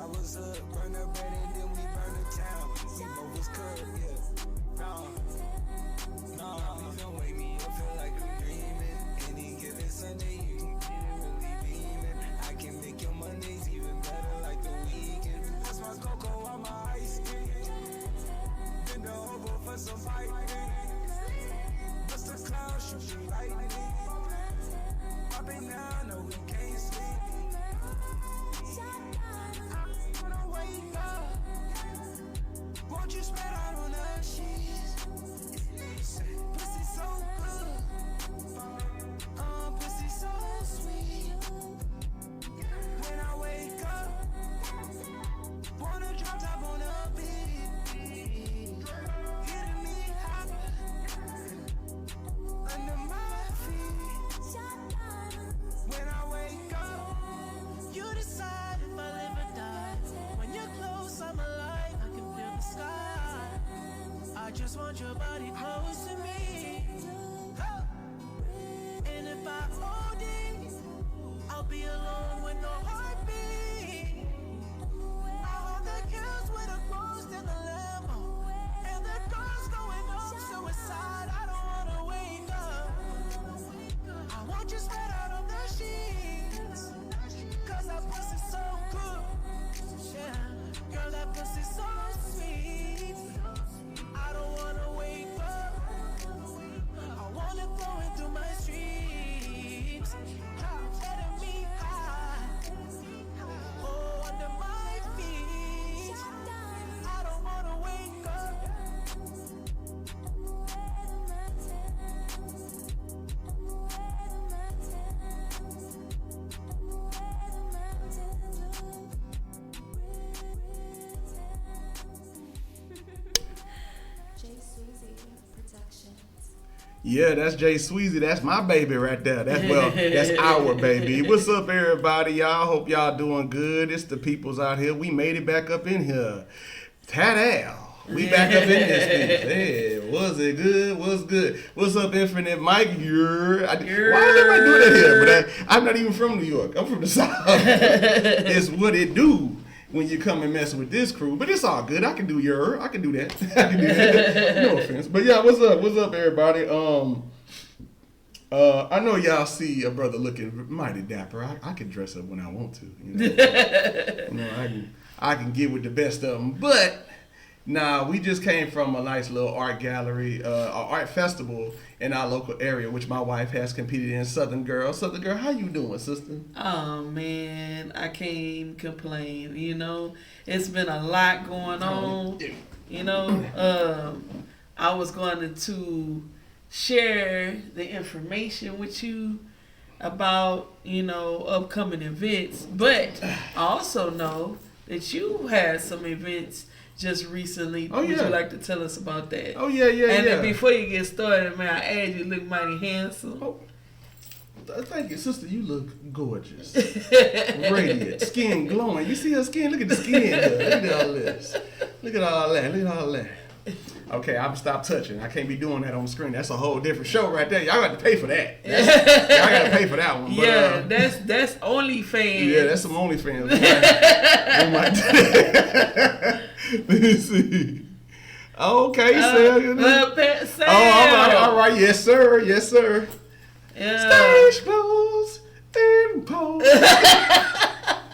was hood, burn the bread and then we burn the town. We both was cooked, yeah. No, please don't wake me up, feel like I'm dreaming. Any given Sunday, you can get it really beaming. I can make your Mondays even better like the weekend. That's my cocoa on my ice cream. Bend over for some fight. Bust the cloud, shoot you lightning. Popping now, no we can't sleep. When I wake up, won't you spread out on the sheets? Pussy so good, pussy so sweet. When I wake up, wanna drop top on the beat. Hitting me hot under my feet. When I wake up, you decide if I live or die. When you're close, I'm alive. I can feel the sky. I just want your body close to me. And if I OD, I'll be alone with no heartbeat. I hold the kills with a ghost in the Lambo. And the girls going up suicide. I don't wanna wake up. I want you spread out on the sheets. Cause that pussy's so good. Yeah, girl, that pussy's so sweet. I don't wanna wake up. I want it flowing through my streets. Letting me high. Oh, under my feet. I don't wanna wake up. Yeah, that's Jay Sweezy. That's my baby right there. That's our baby. What's up, everybody? Y'all hope y'all doing good. It's the peoples out here. We made it back up in here. Ta-da! We back up in this thing. Hey, was it good? What's good? What's up, Infinite Mike? Why does everybody do that here? But I'm not even from New York. I'm from the South. It's what it do when you come and mess with this crew. But it's all good. I can do I can do that. I can do that. No offense. But yeah, what's up? What's up, everybody? I know y'all see a brother looking mighty dapper. I can dress up when I want to. I can get with the best of them. But nah, we just came from a nice little art gallery, art festival in our local area, which my wife has competed in. Southern Girl, how you doing, sister? Oh man, I can't even complain. It's been a lot going on. I was going to share the information with you about upcoming events, but I also know that you had some events just recently. Would you like to tell us about that? Oh, yeah. And then before you get started, man, I add you look mighty handsome. Oh, thank you, sister. You look gorgeous. Radiant. Skin glowing. You see her skin? Look at the skin. Look at all this. Look at all that. Okay, I'm going to stop touching. I can't be doing that on the screen. That's a whole different show right there. Y'all got to pay for that. Y'all got to pay for that one. But, that's OnlyFans. Yeah, that's some OnlyFans. We might do that. Let me see. Okay, Sam. All right. Yes, sir. Stage clothes and pose.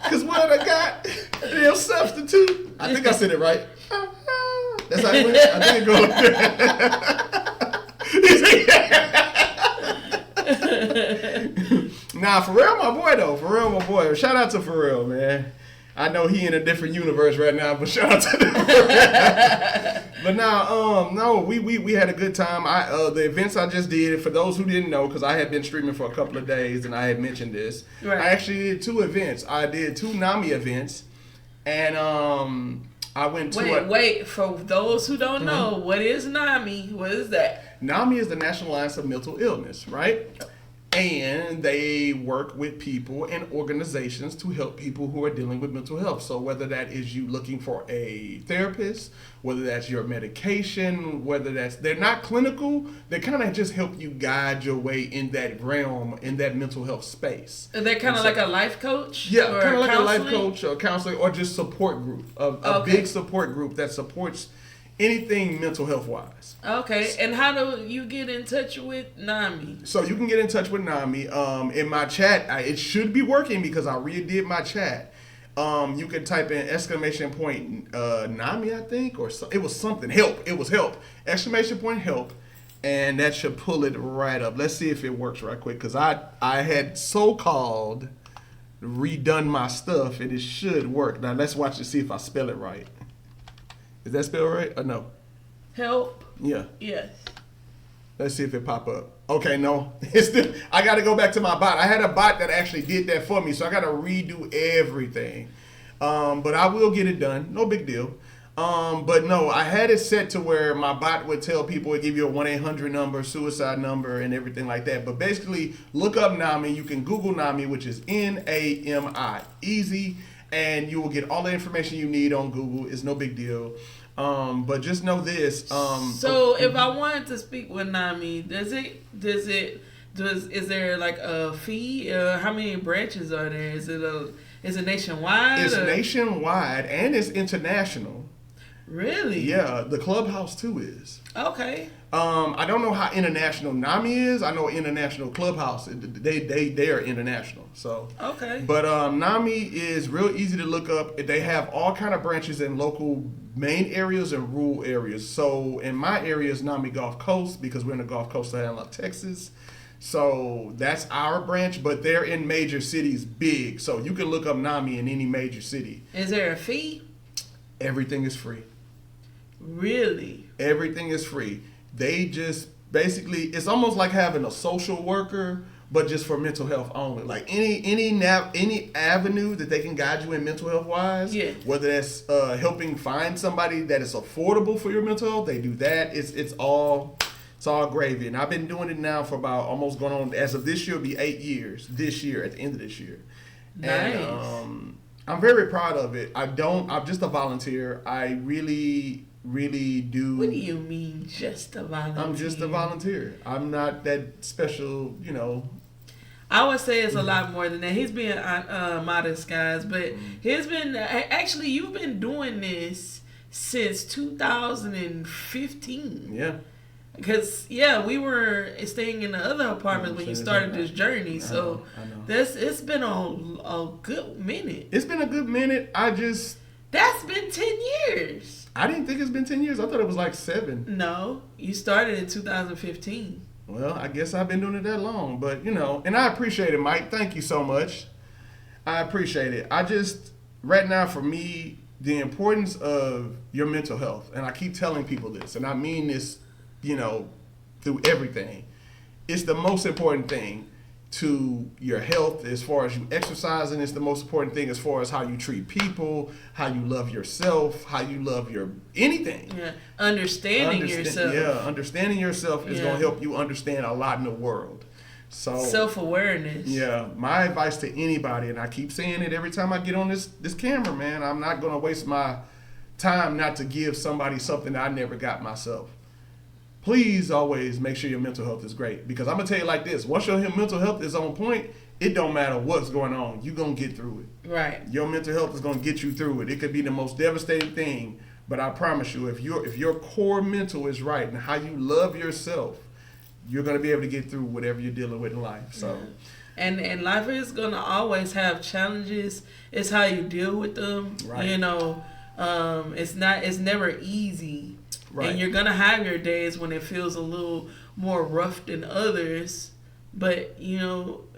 Because what I got, they'll substitute. I think I said it right. That's how it went. I think it goes like Nah, Pharrell, my boy, though. Shout out to Pharrell, man. I know he in a different universe right now, but shout out to Pharrell. But no, we had a good time. The events I just did, for those who didn't know, because I had been streaming for a couple of days and I had mentioned this. Right. I actually did 2 events. I did 2 NAMI events, and I went to Wait, for those who don't know, what is NAMI? What is that? NAMI is the National Alliance of Mental Illness, right? And they work with people and organizations to help people who are dealing with mental health. So whether that is you looking for a therapist, whether that's your medication, whether that's, they're not clinical, they kind of just help you guide your way in that realm, in that mental health space. Are they kind of like a life coach? Yeah, kind of like a life coach or counseling or just support group, a big support group that supports anything mental health wise. Okay, and how do you get in touch with NAMI? So you can get in touch with NAMI. In my chat, it should be working because I redid my chat. You can type in exclamation point NAMI, I think, or so, it was something help. It was help exclamation point help, and that should pull it right up. Let's see if it works right quick because I had so-called redone my stuff and it should work. Now let's watch to see if I spell it right. Is that spelled right or no? Help. Yeah. Yes. Let's see if it pop up. Okay, no. It's still, I got to go back to my bot. I had a bot that actually did that for me, so I got to redo everything. But I will get it done. No big deal. But no, I had it set to where my bot would tell people, would give you a 1-800 number, suicide number, and everything like that. But basically, look up NAMI. You can Google NAMI, which is NAMI. Easy. And you will get all the information you need on Google. It's no big deal. But just know this. So if I wanted to speak with NAMI, is there like a fee? How many branches are there? Is it nationwide? It's nationwide and it's international. Really? Yeah, the Clubhouse too is. Okay. I don't know how international NAMI is. I know international Clubhouse. They are international. So okay. But NAMI is real easy to look up. They have all kind of branches in local main areas and rural areas. So in my area is NAMI Gulf Coast because we're in the Gulf Coast of Texas. So that's our branch, but they're in major cities big. So you can look up NAMI in any major city. Is there a fee? Everything is free. Really? Everything is free. They just basically, it's almost like having a social worker, but just for mental health only. Like any avenue that they can guide you in mental health wise, yeah. Whether that's helping find somebody that is affordable for your mental health, they do that. It's all gravy. And I've been doing it now for about almost going on, as of this year, it'll be 8 years. This year, at the end of this year. Nice. And I'm very proud of it. I'm just a volunteer. I really do. What do you mean, just a volunteer? I'm just a volunteer. I'm not that special, I would say it's a lot more than that. He's being modest, guys, but he's been actually, you've been doing this since 2015. Yeah. Because we were staying in the other apartment when you started this journey, so I know. it's been a good minute. It's been a good minute. That's been 10 years. I didn't think it's been 10 years. I thought it was like 7. No, you started in 2015. Well, I guess I've been doing it that long, but and I appreciate it, Mike. Thank you so much. I appreciate it. Right now for me, the importance of your mental health, and I keep telling people this, and I mean this, through everything. It's the most important thing to your health as far as you exercising. It's the most important thing as far as how you treat people, how you love yourself, how you love your anything. Yeah, understanding yourself. Yeah, understanding yourself is going to help you understand a lot in the world. So self-awareness. Yeah, my advice to anybody, and I keep saying it every time I get on this camera, man, I'm not going to waste my time not to give somebody something that I never got myself. Please always make sure your mental health is great, because I'm going to tell you like this. Once your mental health is on point, it don't matter what's going on. You're going to get through it. Right. Your mental health is going to get you through it. It could be the most devastating thing, but I promise you, if your core mental is right and how you love yourself, you're going to be able to get through whatever you're dealing with in life. So, and life is going to always have challenges. It's how you deal with them. Right. It's never easy. Right. And you're going to have your days when it feels a little more rough than others, but you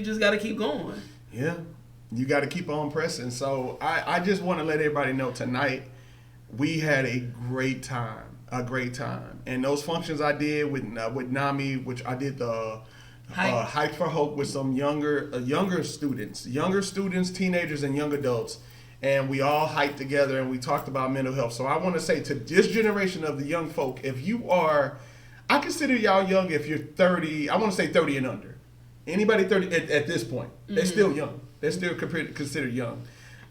just got to keep going. Yeah. You got to keep on pressing. So I just want to let everybody know tonight we had a great time. And those functions I did with NAMI, which I did the Hike for Hope with some younger students, teenagers and young adults. And we all hiked together and we talked about mental health. So I want to say to this generation of the young folk, if you are, I consider y'all young if you're 30, I want to say 30 and under. anybody 30 at this point, they're still young. They're still considered young.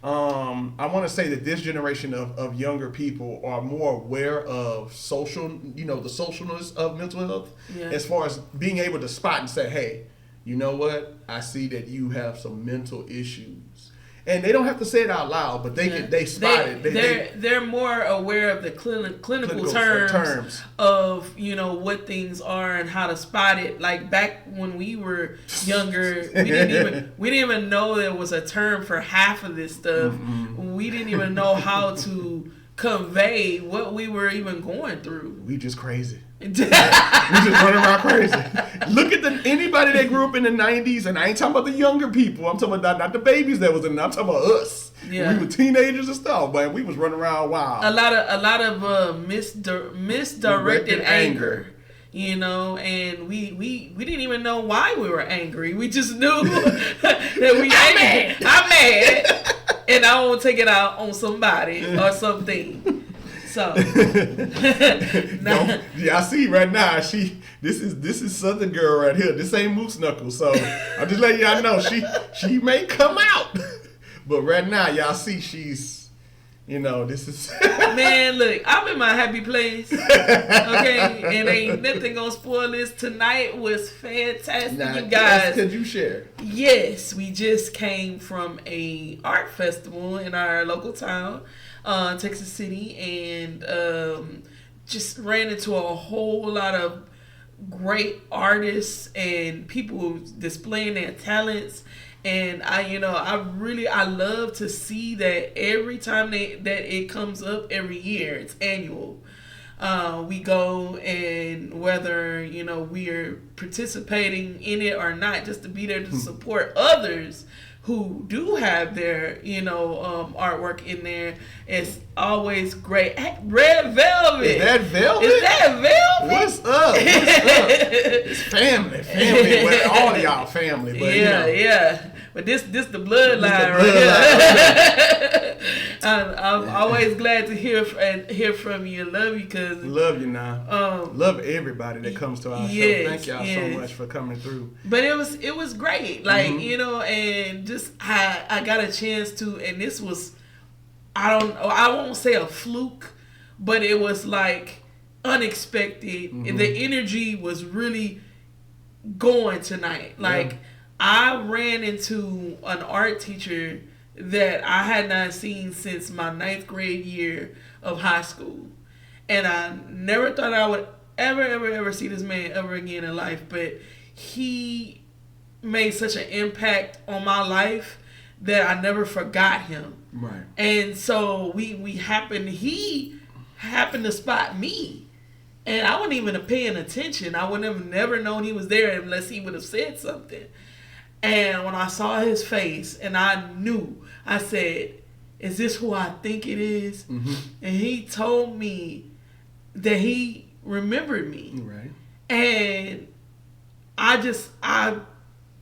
I want to say that this generation of younger people are more aware of social, the socialness of mental health, as far as being able to spot and say, hey, you know what? I see that you have some mental issues. And they don't have to say it out loud, but they spot it. They're more aware of the clinical terms of what things are and how to spot it. Like back when we were younger, we didn't even know there was a term for half of this stuff. We didn't even know how to convey what we were even going through. We just crazy. We just running around crazy. Look at anybody that grew up in the 90s, and I ain't talking about the younger people. I'm talking about not the babies that was in there. I'm talking about us. Yeah. We were teenagers and stuff, but we was running around wild. A lot of misdirected anger. And we didn't even know why we were angry. We just knew that we angry. I'm mad, and I won't take it out on somebody or something. So I see right now. This is Southern Girl right here. This ain't Moose Knuckles. So I'm just letting y'all know she may come out, but right now y'all see she's. This is... Man, look, I'm in my happy place. Okay? And ain't nothing gonna spoil this. Tonight was fantastic, you guys. Could you share? Yes, we just came from a art festival in our local town, Texas City, and just ran into a whole lot of great artists and people displaying their talents. And I love to see that every time that it comes up every year. It's annual. We go, and whether we're participating in it or not, just to be there to support others who do have their artwork in there. It's always great. Hey, Red Velvet. Is that Velvet? What's up? It's family. Well, all y'all family, but yeah. But this the bloodline right here. I'm always glad to hear from you. Love you, cousin. Love you now. Love everybody that comes to our show. Thank y'all so much for coming through. But it was great, and just I got a chance to, and this was I won't say a fluke, but it was like unexpected. The energy was really going tonight, I ran into an art teacher that I had not seen since my 9th grade year of high school. And I never thought I would ever see this man ever again in life. But he made such an impact on my life that I never forgot him. Right. And so he happened to spot me. And I wasn't even paying attention. I would have never known he was there unless he would have said something. And when I saw his face, and I knew, I said, is this who I think it is? And he told me that he remembered me. Right. And I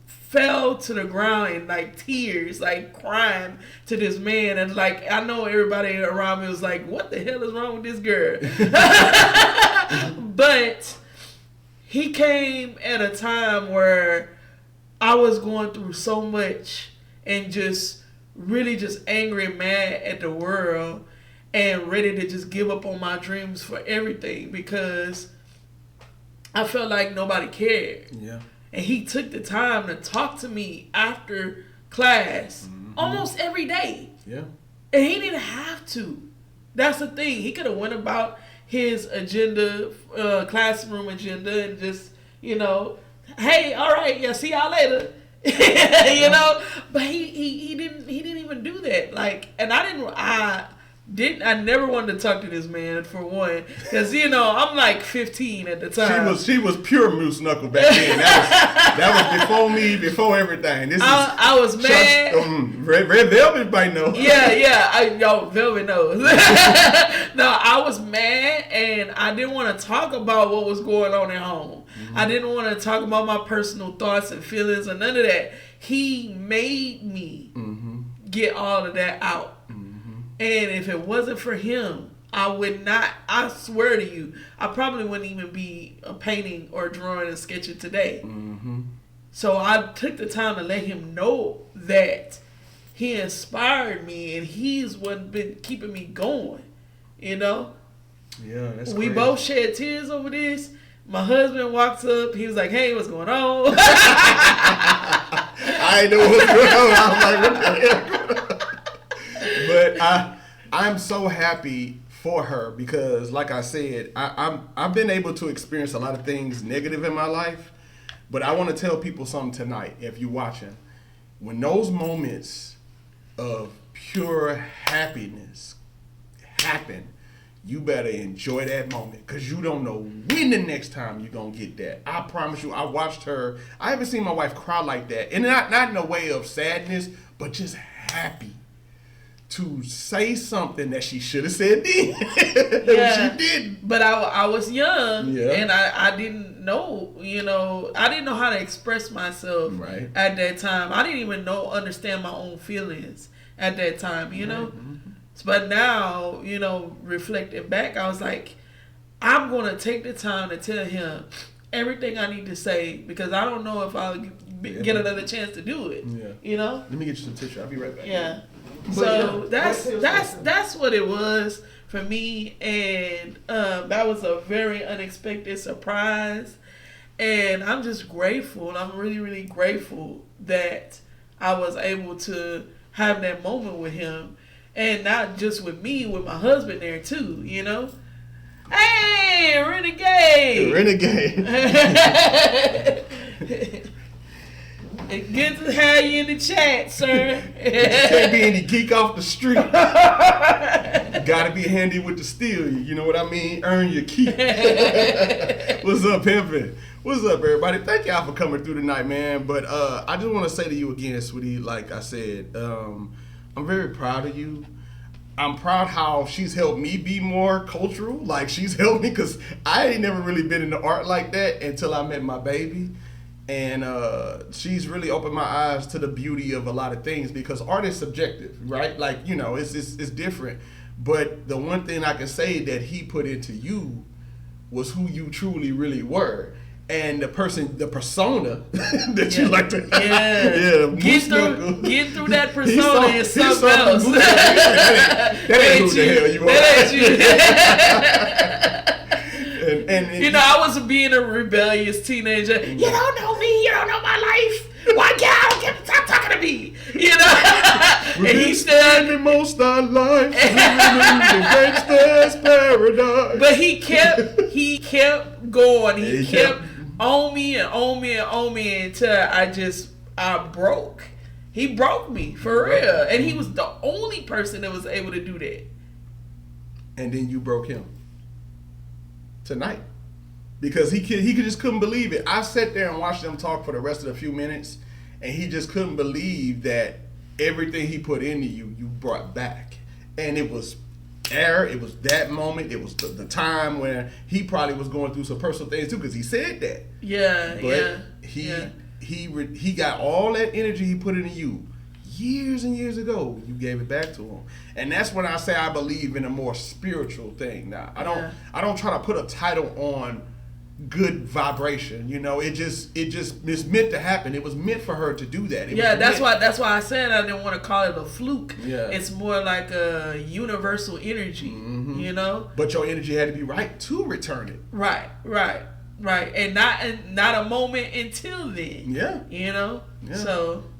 fell to the ground in tears, crying to this man. And I know everybody around me was like, what the hell is wrong with this girl? But he came at a time where I was going through so much and just really just angry and mad at the world and ready to just give up on my dreams for everything because I felt like nobody cared. Yeah. And he took the time to talk to me after class almost every day. Yeah. And he didn't have to. That's the thing. He could have went about his agenda, classroom agenda, and just, hey, all right, yeah, see y'all later. But he didn't even do that. And I never wanted to talk to this man for one, because I'm 15 at the time. She was pure Moose Knuckle back then. That was before me, before everything. I was mad. Red Velvet might know. Yeah. Velvet knows. No, I was mad, and I didn't want to talk about what was going on at home. I didn't want to talk about my personal thoughts and feelings or none of that. He made me get all of that out. And if it wasn't for him, I swear to you, I probably wouldn't even be painting or drawing and sketching today. So I took the time to let him know that he inspired me and he's what been keeping me going, you know? Yeah, that's We crazy. both shed tears over this. My husband walks up. He was like, hey, what's going on? I didn't know what was going on. I was like, what the hell? But I'm so happy for her because, like I said, I've been able to experience a lot of things negative in my life. But I want to tell people something tonight, if you're watching. When those moments of pure happiness happen, you better enjoy that moment because you don't know when the next time you're going to get that. I promise you, I watched her. I haven't seen my wife cry like that. And not in a way of sadness, but just happy to say something that she should have said then. Yeah. She didn't. But I was young, Yeah. and I didn't know, I didn't know how to express myself Right. at that time. I didn't even understand my own feelings at that time, you know? Mm-hmm. But now, reflecting back, I was like, I'm going to take the time to tell him everything I need to say because I don't know if I'll get another chance to do it, Let me get you some tissue. I'll be right back. Yeah. But So yeah, that's what it was for me, and that was a very unexpected surprise, and I'm just grateful. I'm really, really grateful that I was able to have that moment with him, and not just with me, with my husband there too. Hey, renegade! Renegade. Good to have you in the chat, sir. Can't be any geek off the street. Gotta be handy with the steel. You know what I mean? Earn your keep. What's up, pimpin'? What's up, everybody? Thank y'all for coming through tonight, man. But I just want to say to you again, sweetie, like I said, I'm very proud of you. I'm proud how she's helped me be more cultural. Like, she's helped me because I ain't never really been into art like that until I met my baby. And she's really opened my eyes to the beauty of a lot of things because art is subjective, right? Like, it's different. But the one thing I can say that he put into you was who you truly really were. And the persona that you like to get through that persona and something else. That ain't who the hell you are. That ain't you. and I was being a rebellious teenager. You don't know me. You don't know my life. Why can't stop talking to me? And he still the most our life. Gangsta's paradise. But he kept going. He kept on me and on me and on me until I broke. He broke me for real, and he was the only person that was able to do that. And then you broke him tonight because he just couldn't believe it. I sat there and watched them talk for the rest of the few minutes, and he just couldn't believe that everything he put into you brought back, and it was. It was that moment. It was the time when he probably was going through some personal things too, because he said that. He got all that energy he put into you years and years ago. You gave it back to him, and that's when I say I believe in a more spiritual thing. Now I don't try to put a title on good vibration. It's meant to happen. It was meant for her to do that. That's why I said I didn't want to call it a fluke. Yeah. It's more like a universal energy. But your energy had to be right to return it. Right, and not a moment until then. Yeah.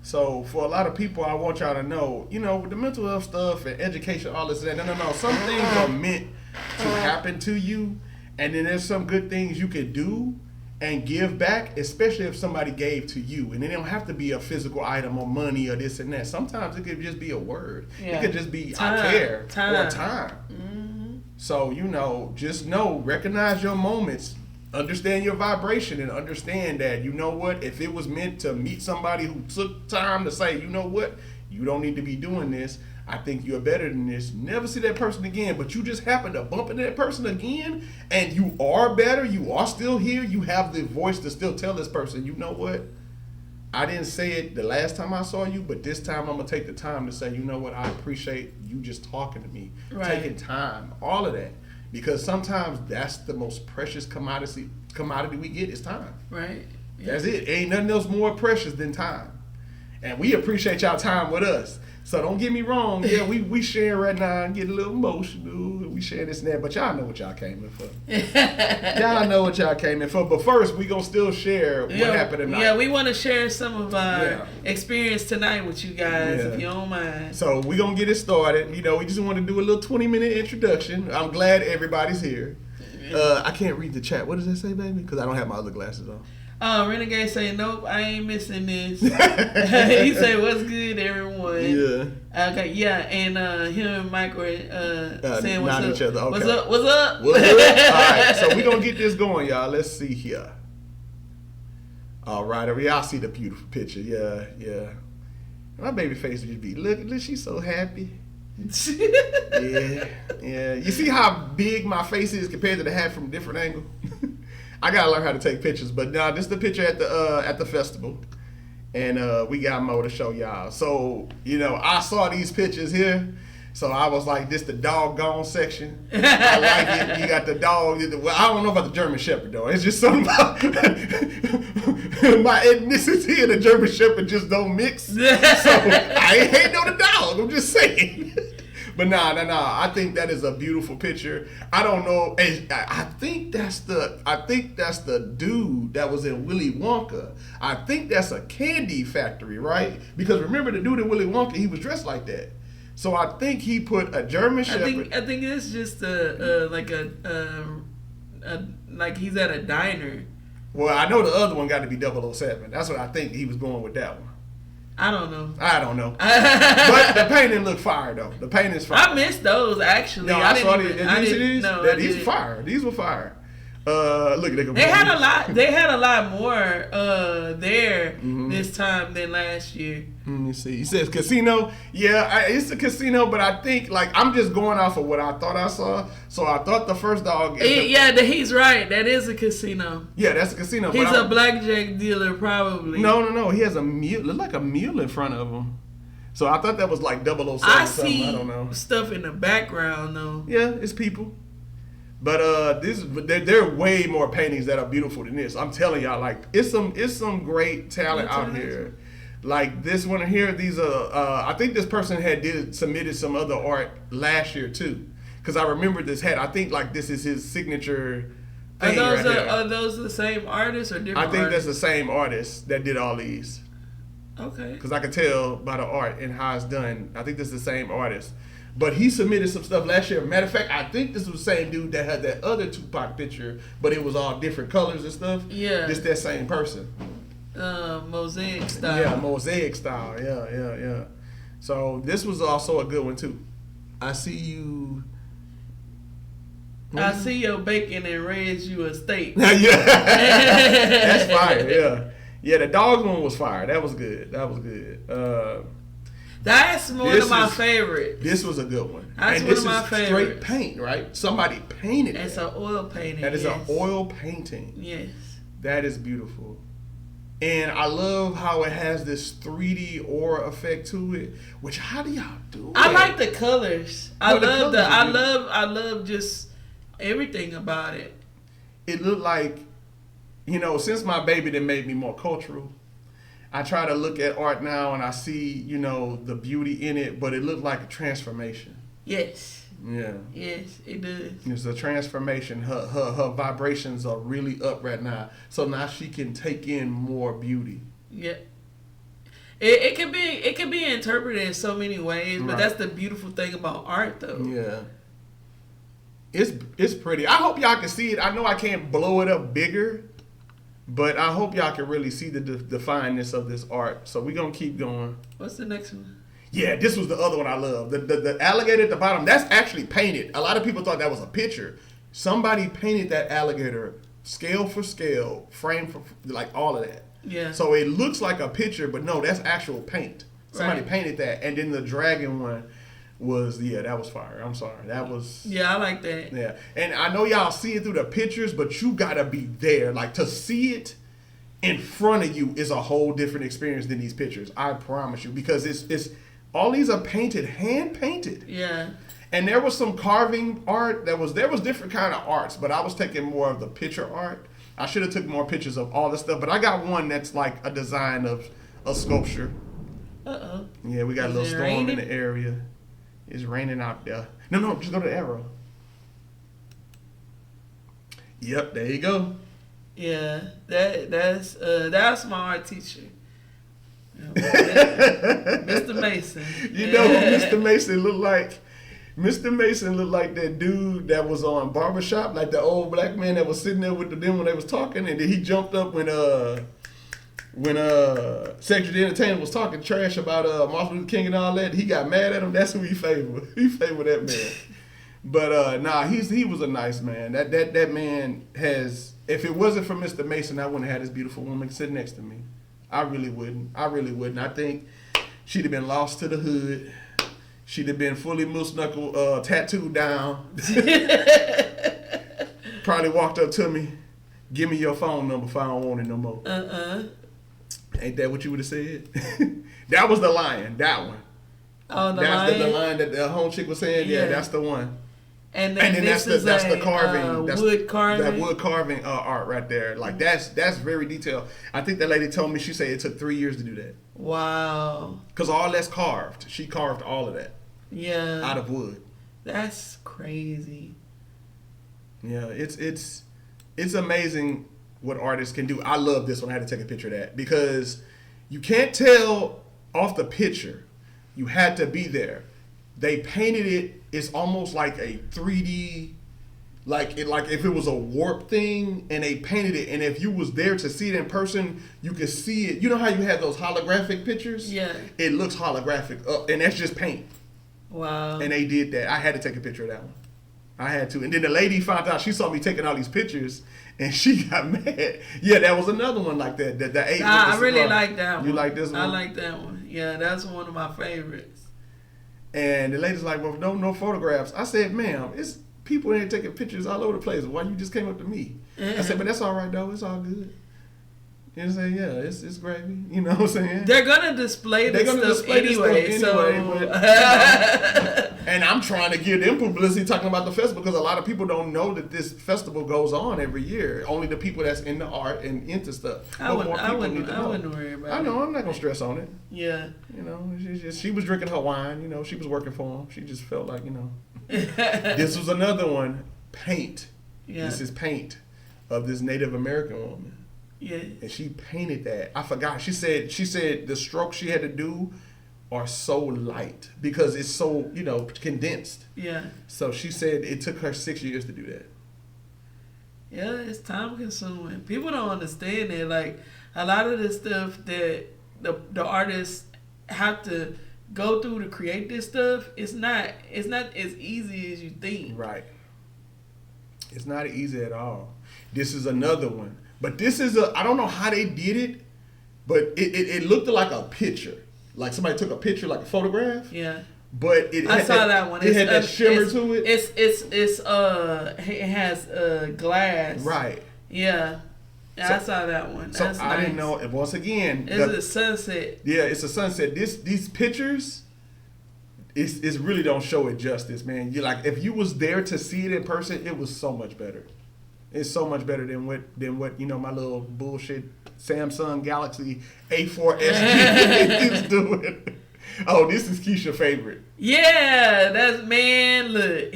So for a lot of people, I want y'all to know, with the mental health stuff and education, all this and that. No. Some things are meant to happen to you. And then there's some good things you can do and give back, especially if somebody gave to you. And it don't have to be a physical item or money or this and that. Sometimes it could just be a word. Yeah. It could just be I care or time. Mm-hmm. So, just recognize your moments. Understand your vibration and understand that, if it was meant to meet somebody who took time to say, you don't need to be doing this. I think you're better than this. Never see that person again, but you just happen to bump into that person again, and you are better. You are still here. You have the voice to still tell this person, I didn't say it the last time I saw you, but this time I'm going to take the time to say, I appreciate you just talking to me, taking time, all of that. Because sometimes that's the most precious commodity we get is time. Right. That's it. Ain't nothing else more precious than time. And we appreciate y'all time with us. So don't get me wrong. Yeah, we sharing right now and get a little emotional. We sharing this and that, but y'all know what y'all came in for. Y'all know what y'all came in for. But first, we gonna still share what happened tonight. Yeah, we want to share some of our experience tonight with you guys, if you don't mind. So we gonna get it started. You know, we just want to do a little 20-minute introduction. I'm glad everybody's here. I can't read the chat. What does that say, baby? Because I don't have my other glasses on. Renegade say, nope, I ain't missing this. He say, what's good, everyone? Yeah. Okay, yeah, and him and Mike were saying what's up. Each other. Okay. What's up? What's up? All right, so we gonna get this going, y'all. Let's see here. All right, y'all see the beautiful picture. Yeah. My baby face just be, look, she's so happy. Yeah. You see how big my face is compared to the hat from a different angle? I gotta learn how to take pictures, but now this is the picture at the festival, and we got more to show y'all. So I saw these pictures here, so I was like, "This the doggone section." I like it. You got the dog. Well, I don't know about the German Shepherd though. It's just something about my ethnicity and the German Shepherd just don't mix. So I ain't hating on the dog. I'm just saying. But nah. I think that is a beautiful picture. I don't know. I think that's the dude that was in Willy Wonka. I think that's a candy factory, right? Because remember the dude in Willy Wonka, he was dressed like that. So I think he put a German Shepherd. I think it's just like he's at a diner. Well, I know the other one got to be 007. That's what I think he was going with that one. I don't know. But the painting look fire though. The painting's fire. I missed those actually. No, I saw these. These were fire. These were fire. Look, they had a lot. They had a lot more there this time than last year. Let me see. He says casino. Yeah, it's a casino, but I think I'm just going off of what I thought I saw. So I thought the first dog. He's right. That is a casino. Yeah, that's a casino. He's a blackjack dealer, probably. No. He has a mule. Look like a mule in front of him. So I thought that was like 007. I see I don't know. stuff in the background though. Yeah, it's people. But there are way more paintings that are beautiful than this. I'm telling y'all, it's some great talent out here. Like this one here, these I think this person submitted some other art last year too, because I remember this hat. I think this is his signature thing. Are those the same artists or different? I think that's the same artist that did all these. Okay. Because I could tell by the art and how it's done. I think this is the same artist. But he submitted some stuff last year. Matter of fact, I think this was the same dude that had that other Tupac picture, but it was all different colors and stuff. Yeah. This that same person. Mosaic style. Yeah, mosaic style. Yeah. So this was also a good one too. I see you. I see your bacon and raise you a steak. Yeah. That's fire. Yeah, the dog one was fire. That was good. That's one of my favorites. This was a good one. That's and one this of my is favorites. Straight paint, right? Somebody painted it. It's an oil painting. That is an oil painting. Yes. That is beautiful. And I love how it has this 3D aura effect to it. Which, how do y'all do it? I like the colors. I love just everything about it. It looked like, since my baby that made me more cultural, I try to look at art now and I see, the beauty in it, but it looked like a transformation. Yes. Yeah. Yes, it does. It's a transformation. Her vibrations are really up right now. So now she can take in more beauty. Yeah. It can be interpreted in so many ways, but that's the beautiful thing about art though. Yeah. It's pretty. I hope y'all can see it. I know I can't blow it up bigger, but I hope y'all can really see the fineness of this art. So we're going to keep going. What's the next one? Yeah, this was the other one I love. The alligator at the bottom, that's actually painted. A lot of people thought that was a picture. Somebody painted that alligator scale for scale, frame for, all of that. Yeah. So it looks like a picture, but no, that's actual paint. Somebody painted that. And then the dragon one was, that was fire. I'm sorry. That was... Yeah, I like that. Yeah. And I know y'all see it through the pictures, but you gotta be there. To see it in front of you is a whole different experience than these pictures. I promise you. Because it's all these are painted, hand painted. Yeah. And there was some carving art there was different kind of arts, but I was taking more of the picture art. I should have took more pictures of all the stuff, but I got one that's like a design of a sculpture. Uh-oh. Yeah, we got a little storm in the area. It's raining out there. No, just go to the arrow. Yep, there you go. Yeah, that's my art teacher. Mr. Mason. You know who Mr. Mason looked like? Mr. Mason looked like that dude that was on Barbershop, like the old black man that was sitting there with them when they was talking, and then he jumped up when Secretary of Entertainment was talking trash about Martin Luther King and all that. He got mad at him. That's who he favored. He favored that man. But he was a nice man. That man has. If it wasn't for Mr. Mason, I wouldn't have had this beautiful woman sitting next to me. I really wouldn't. I think she'd have been lost to the hood. She'd have been fully moose knuckle tattooed down. Probably walked up to me, give me your phone number if I don't want it no more. Ain't that what you would have said? That was the lion. That one. Oh, that's the line that the home chick was saying. Yeah, that's the one. And then that's the carving. That's wood carving. That wood carving art right there. Like that's very detailed. I think that lady told me, she said it took 3 years to do that. Wow. Because all that's carved. She carved all of that. Yeah. Out of wood. That's crazy. Yeah, it's amazing what artists can do. I love this one. I had to take a picture of that because you can't tell off the picture. You had to be there. They painted it. It's almost like a 3D, like if it was a warp thing, and they painted it. And if you was there to see it in person, you could see it. You know how you have those holographic pictures? Yeah. It looks holographic up, and that's just paint. Wow. And they did that. I had to take a picture of that one. I had to. And then the lady found out, she saw me taking all these pictures, and she got mad. Yeah, that was another one like that. I really like that one. You like this one? I like that one. Yeah, that's one of my favorites. And the lady's like, well, no photographs. I said, ma'am, it's people in here taking pictures all over the place. Why you just came up to me? I said, but that's all right, though. It's all good. You know what I'm saying? Yeah, it's gravy. You know what I'm saying? They're going to display this stuff anyway. And I'm trying to give them publicity talking about the festival because a lot of people don't know that this festival goes on every year. Only the people that's into art and into stuff. I wouldn't worry about it. I know. I'm not going to stress on it. Yeah. You know, she was drinking her wine. You know, she was working for him. She just felt like, you know. This was another one. Paint. Yeah. This is paint of this Native American woman. Yeah. And she painted that. I forgot. She said the strokes she had to do are so light because it's so, you know, condensed. Yeah. So she said it took her 6 years to do that. Yeah, it's time consuming. People don't understand it. Like a lot of the stuff that the artists have to go through to create this stuff, it's not as easy as you think. Right. It's not easy at all. This is another one. But this is I don't know how they did it, but it looked like a picture. Like somebody took a picture, like a photograph. Yeah. But I saw that one. It had that shimmer to it. It has glass. Right. Yeah. I saw that one. That's I didn't know. And once again, it's a sunset. Yeah, it's a sunset. These pictures, it's really don't show it justice, man. You like if you was there to see it in person, it was so much better. It's so much better than what you know my little bullshit Samsung Galaxy A4 SG is doing. Oh, this is Keisha's favorite. Yeah, look.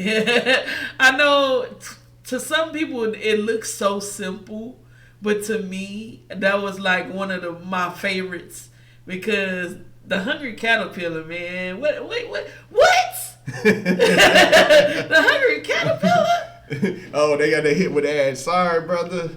I know to some people it looks so simple, but to me that was like one of my favorites because the Hungry Caterpillar, man. What? The Hungry Caterpillar? Oh, they got that hit with ads. Sorry, brother.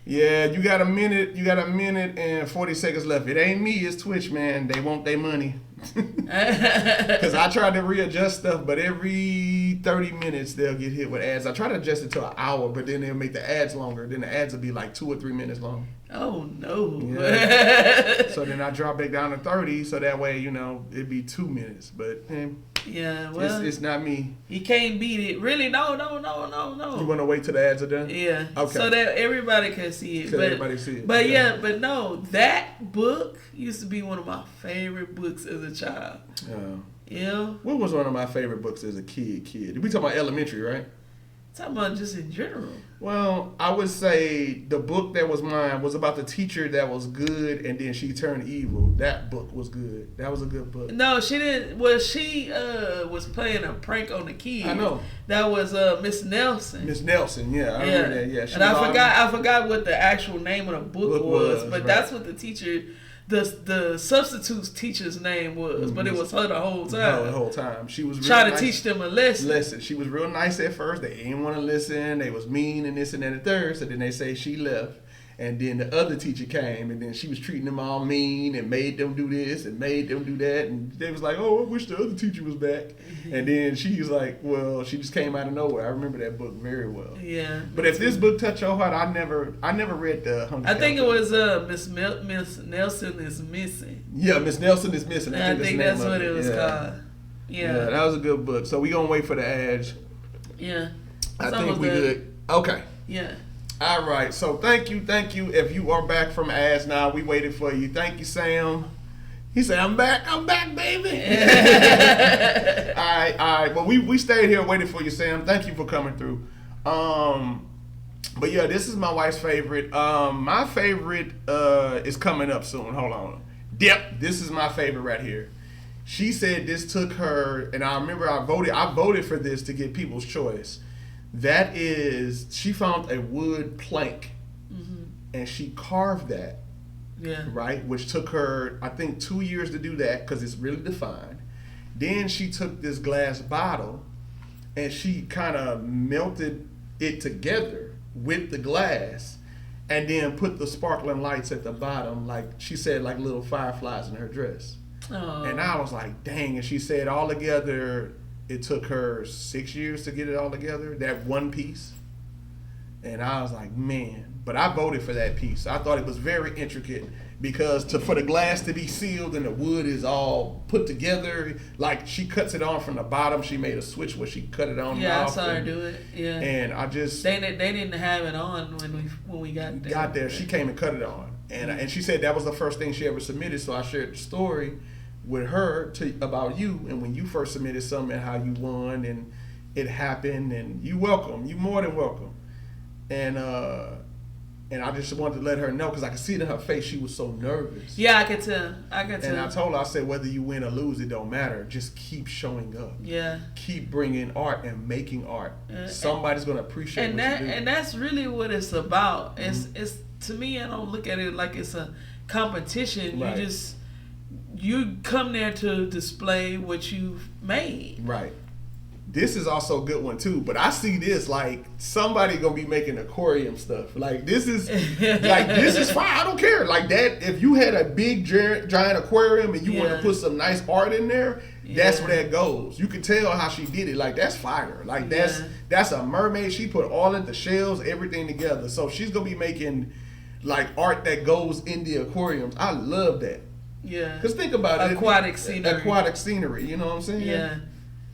Yeah, you got a minute and 40 seconds left. It ain't me, it's Twitch, man. They want their money. Because I tried to readjust stuff, but every 30 minutes they'll get hit with ads. I try to adjust it to an hour, but then they'll make the ads longer. Then the ads will be like 2 or 3 minutes long. Oh, no. Yeah. So then I drop it down to 30, so that way, you know, it'd be 2 minutes. But, yeah, well, it's not me. You can't beat it. Really? No. You want to wait till the ads are done? Yeah. Okay. So that everybody can see it. Everybody see it. But but no, that book used to be one of my favorite books as a child. Yeah. Yeah. What was one of my favorite books as a kid? We talking about elementary, right? talking about just in general. Well, I would say the book that was mine was about the teacher that was good and then she turned evil. That book was good. That was a good book. No, she didn't. Well, she was playing a prank on the kids. I know. That was Miss Nelson. Miss Nelson, yeah, I remember that. Yeah, she and was I forgot what the actual name of the book was, but right. that's what the teacher, the substitute teacher's name was. But it was her the whole time. No, the whole time. She was trying to teach them a lesson. She was real nice at first. They didn't want to listen. They was mean and this and that and the third. So then they say she left. And then the other teacher came, and then she was treating them all mean and made them do this and made them do that. And they was like, oh, I wish the other teacher was back. And then she was like, well, she just came out of nowhere. I remember that book very well. Yeah. But if this book touched your heart, I never read the Hunger. I think it was Miss Nelson is Missing. Yeah, Miss Nelson is Missing. I think that's what it was called. Yeah, that was a good book. So we gonna wait for the ads. Yeah. I think we good. Okay. Yeah. All right. So thank you. If you are back from ads now, we waited for you. Thank you, Sam. He said, I'm back, baby. All right. Well, we stayed here waiting for you, Sam. Thank you for coming through. But yeah, this is my wife's favorite. My favorite is coming up soon. Hold on. Yep, this is my favorite right here. She said this took her, and I remember I voted for this to get people's choice. That is, she found a wood plank, and she carved that. Yeah. Right, which took her, I think, 2 years to do that because it's really defined. Then she took this glass bottle, and she kind of melted it together with the glass, and then put the sparkling lights at the bottom, like she said, like little fireflies in her dress. Oh. And I was like, dang. And she said all together, it took her 6 years to get it all together, that one piece. And I was like, man. But I voted for that piece. I thought it was very intricate because for the glass to be sealed and the wood is all put together, like she cuts it on from the bottom. She made a switch where she cut it on. Yeah, I saw her do it. Yeah. And I just they didn't have it on when we got there. Got there, she came and cut it on, and she said that was the first thing she ever submitted. So I shared the story with her about you, and when you first submitted something and how you won and it happened, and you more than welcome, and I just wanted to let her know because I could see it in her face. She was so nervous. Yeah, I could tell. And I told her, I said, whether you win or lose, it don't matter. Just keep showing up. Yeah. Keep bringing art and making art. Somebody's going to appreciate what you do. And that's really what it's about. It's to me, I don't look at it like it's a competition. Right. You come there to display what you've made. Right. This is also a good one too, but I see this like somebody gonna be making aquarium stuff. Like this is fine. I don't care. Like that, if you had a big giant aquarium and you want to put some nice art in there, that's where that goes. You can tell how she did it. Like that's fire. Like that's a mermaid. She put all of the shells, everything together. So she's gonna be making like art that goes in the aquariums. I love that. Yeah. Cause think about aquatic scenery. Aquatic scenery. You know what I'm saying? Yeah.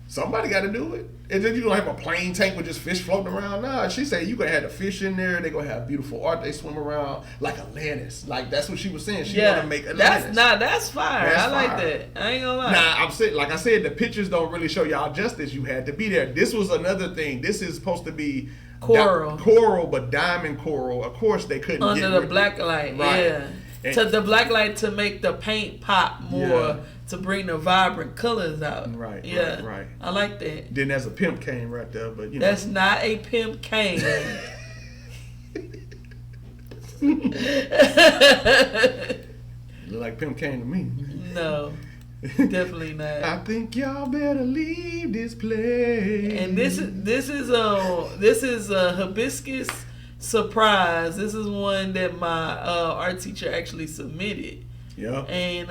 Somebody got to do it. And then you don't have a plain tank with just fish floating around. Nah, she said you gonna have the fish in there. They gonna have beautiful art. They swim around like Atlantis. Like that's what she was saying. She want to make Atlantis. That's fire. I like that. I ain't gonna lie. Nah, I'm saying, like I said, the pictures don't really show y'all justice. You had to be there. This was another thing. This is supposed to be coral, but diamond coral. Of course, they couldn't under the black light. Right. Yeah. And to the black light to make the paint pop more. Yeah. To bring the vibrant colors out. Right, yeah. Right. I like that. Then there's a pimp cane right there, but you know. That's not a pimp cane. Look like pimp cane to me. No, definitely not. I think y'all better leave this place. And this is a hibiscus surprise. This is one that my art teacher actually submitted. Yeah. And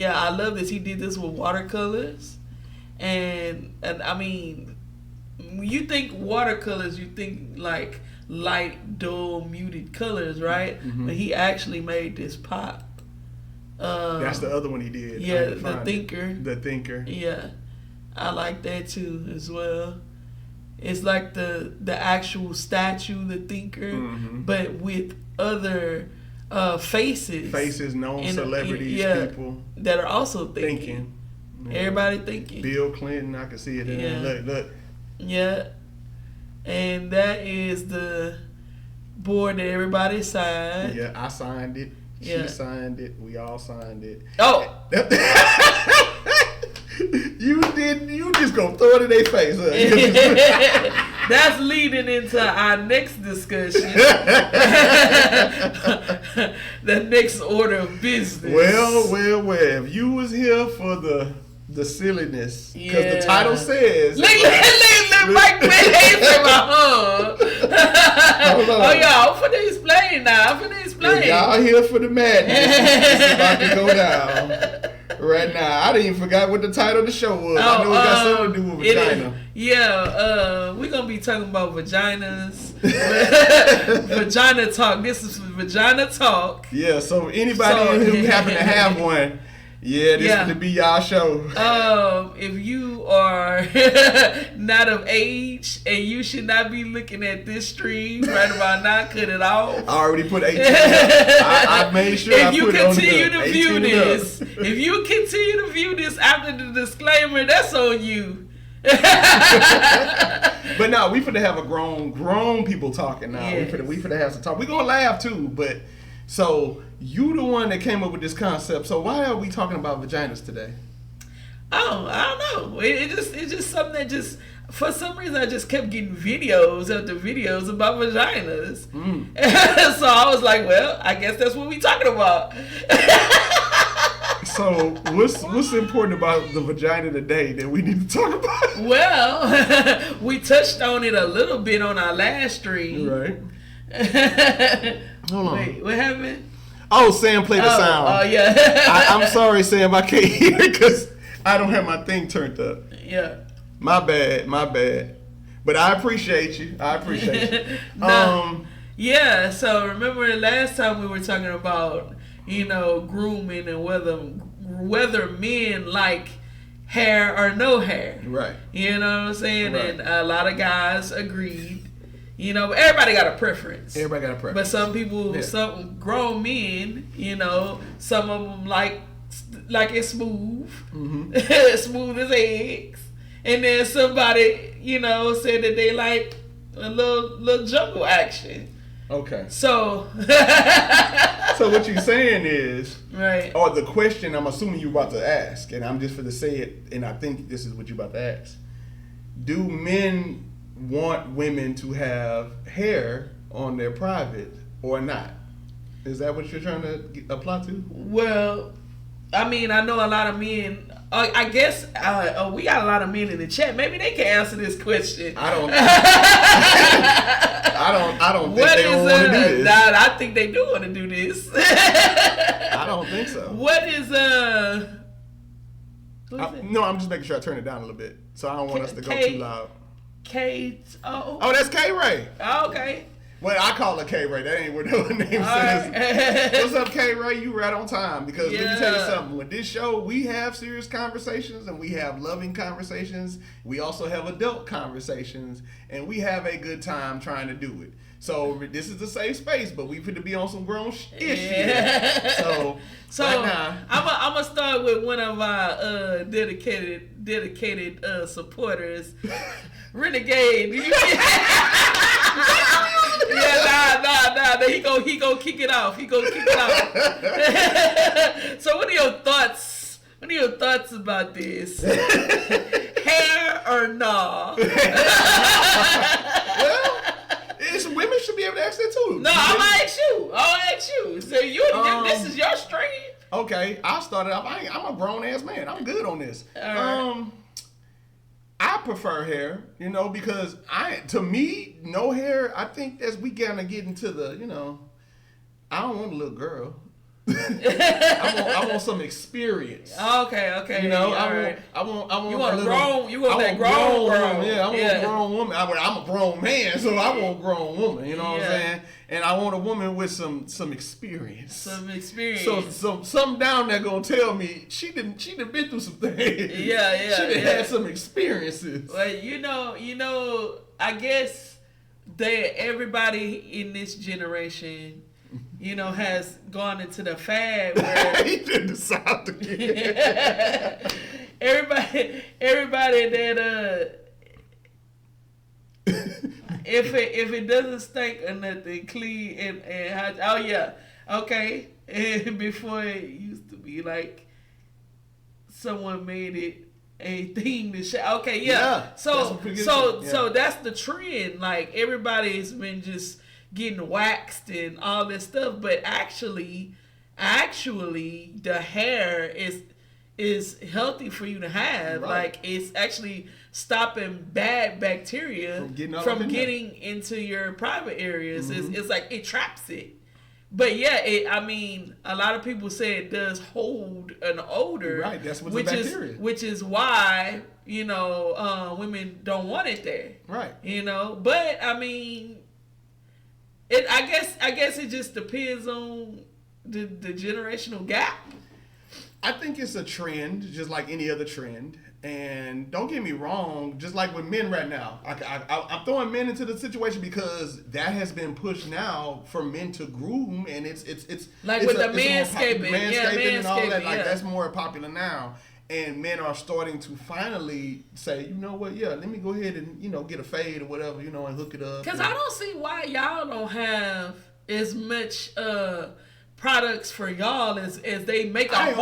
I love this. He did this with watercolors, and I mean, when you think watercolors, you think like light, dull, muted colors, right? Mm-hmm. But he actually made this pop. That's the other one he did. Yeah, the Thinker. The Thinker. Yeah, I like that too as well. It's like the actual statue, the Thinker, but with other faces, known celebrities, people that are also thinking. Yeah. Everybody thinking. Bill Clinton, I can see it in there. Look. Yeah. And that is the board that everybody signed. Yeah, I signed it. She signed it. We all signed it. Oh. You just gonna throw it in their face. Huh? That's leading into our next discussion. The next order of business. Well. If you was here for the silliness, because the title says. Let Mike answer my Oh, y'all, I'm finna explain now. If y'all here for the madness, it's about to go down right now. I didn't even forget what the title of the show was. I know it got something to do with vagina. We're going to be talking about vaginas. Vagina talk. This is vagina talk. Yeah, so anybody who happen to have one, this would be y'all show. If you are not of age and you should not be looking at this stream right about now, cut it off. I already put 18 I made sure I put it on the If you continue to view this after the disclaimer, that's on you. But no, we finna have a grown people talking now. Yes. We finna have some talk. We gonna laugh too, but so you the one that came up with this concept. So why are we talking about vaginas today? Oh, I don't know. It's just something that just for some reason I just kept getting videos after videos about vaginas. So I was like, well, I guess that's what we talking about. So what's important about the vagina today that we need to talk about? Well, we touched on it a little bit on our last stream. Right. Hold on. Wait, what happened? Oh, Sam played the sound. Oh, yeah. I'm sorry, Sam. I can't hear because I don't have my thing turned up. Yeah. My bad. But I appreciate you. Yeah, so remember last time we were talking about, grooming and whether men like hair or no hair. Right. You know what I'm saying? Right. And a lot of guys agreed. Everybody got a preference. But some people, some grown men, some of them like it smooth, smooth as eggs. And then somebody, said that they like a little jungle action. Okay. So. So what you're saying is, right? Or the question I'm assuming you're about to ask, and I'm just for to say it, and I think this is what you're about to ask. Do men want women to have hair on their private or not? Is that what you're trying to apply to? Well, I mean, I know a lot of men. I guess we got a lot of men in the chat. Maybe they can answer this question. I don't think they want to do this. Nah, I think they do want to do this. I don't think so. What is no, I'm just making sure I turn it down a little bit, so I don't want us to go too loud. Oh, that's K-Ray. Oh, okay. Well, I call her K-Ray. That ain't what her name says. Right. What's up, K-Ray? You right on time. Because let me tell you something. With this show, we have serious conversations and we have loving conversations. We also have adult conversations. And we have a good time trying to do it. So this is a safe space, but we finna be on some grown shit. Yeah. So right now, I'm gonna start with one of our dedicated supporters, Renegade. Nah. He go kick it off. So what are your thoughts? What are your thoughts about this? Hair or nah? Well, women should be able to ask that too. No, I'll ask you. So this is your stream. Okay, I'll start it off. I'm a grown ass man. I'm good on this. I prefer hair, because to me, no hair. I think as we gonna get into the, I don't want a little girl. I want some experience. Okay. I want that grown woman. Yeah, I want a grown woman. I'm a grown man, so I want a grown woman. You know what I'm saying? And I want a woman with some experience. So something down there gonna tell me she done been through some things. Yeah. She done had some experiences. Well, I guess that everybody in this generation, has gone into the fad where he did the South again. everybody that if it doesn't stink or nothing, clean and oh yeah, okay. And before it used to be like someone made it a thing to show. Okay, yeah. So that's the trend. Like everybody's been just getting waxed and all this stuff, but actually, the hair is healthy for you to have. Right. Like it's actually stopping bad bacteria from getting into your private areas. Mm-hmm. It's like it traps it. But yeah, a lot of people say it does hold an odor. Right, that's what's the bacteria. Which is why, women don't want it there. Right. But I guess it just depends on the generational gap. I think it's a trend, just like any other trend. And don't get me wrong, just like with men right now, I'm throwing men into the situation because that has been pushed now for men to groom, and it's like with the manscaping and all that. Like that's more popular now, and men are starting to finally say, you know what, let me go ahead and get a fade or whatever, and hook it up. Because I don't see why y'all don't have as much products for y'all as they make a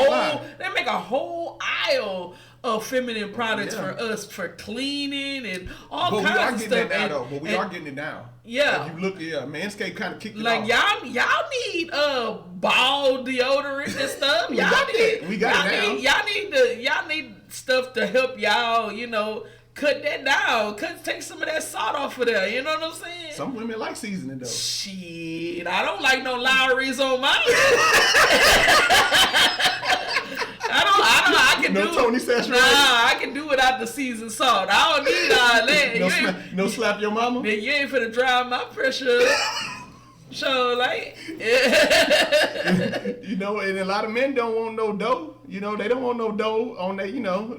whole aisle of feminine products for us for cleaning and all kinds of stuff. But we are getting it now. Yeah. If you look, Manscaped kind of kicked it off. Like y'all need ball deodorant and stuff. Y'all need stuff to help y'all, cut that down. Take some of that salt off of there. You know what I'm saying? Some women like seasoning though. Shit, I don't like no Lowry's on mine. I can do Tony Sashra. I can do without the seasoned salt. I don't need all that. No slap your mama. Man, you ain't finna drive my pressure. So like, and a lot of men don't want no dough. They don't want no dough on that.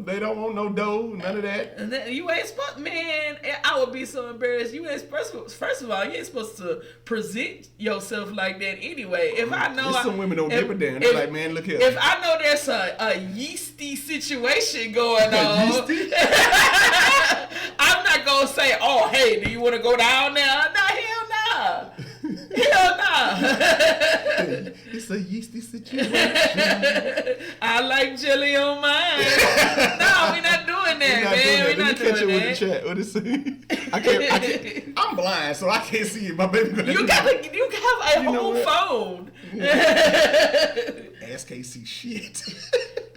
They don't want no dough, none of that. And then you ain't supposed, man. I would be so embarrassed. You ain't supposed. First of all, you ain't supposed to present yourself like that anyway. If I know, some women don't give a damn. They're like, man, look here. If I know there's a yeasty situation going on, I'm not gonna say, oh, hey, do you want to go down there? No, hell no. Hell no. It's a yeasty situation. I like jelly on mine. No, we're not doing that, man. We're not doing that. With the chat. What is it? I can't. I'm blind, so I can't see it. My baby. You have a whole phone. Ass can't see shit.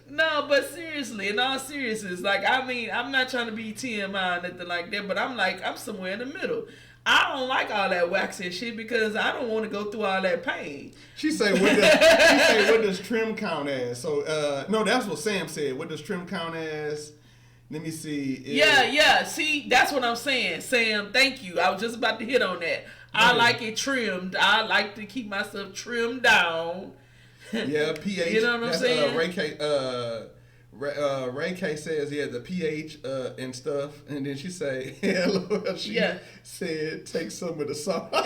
No, but seriously, in all seriousness, like I'm not trying to be TMI or nothing like that, but I'm somewhere in the middle. I don't like all that waxing shit because I don't want to go through all that pain. She say, what does trim count as? So, no, that's what Sam said. What does trim count as? Let me see. Yeah. See, that's what I'm saying. Sam, thank you. I was just about to hit on that. I like it trimmed. I like to keep myself trimmed down. Yeah, pH. You know what I'm saying? Ray K says, the pH and stuff. And then she say, she said, take some of the salt. We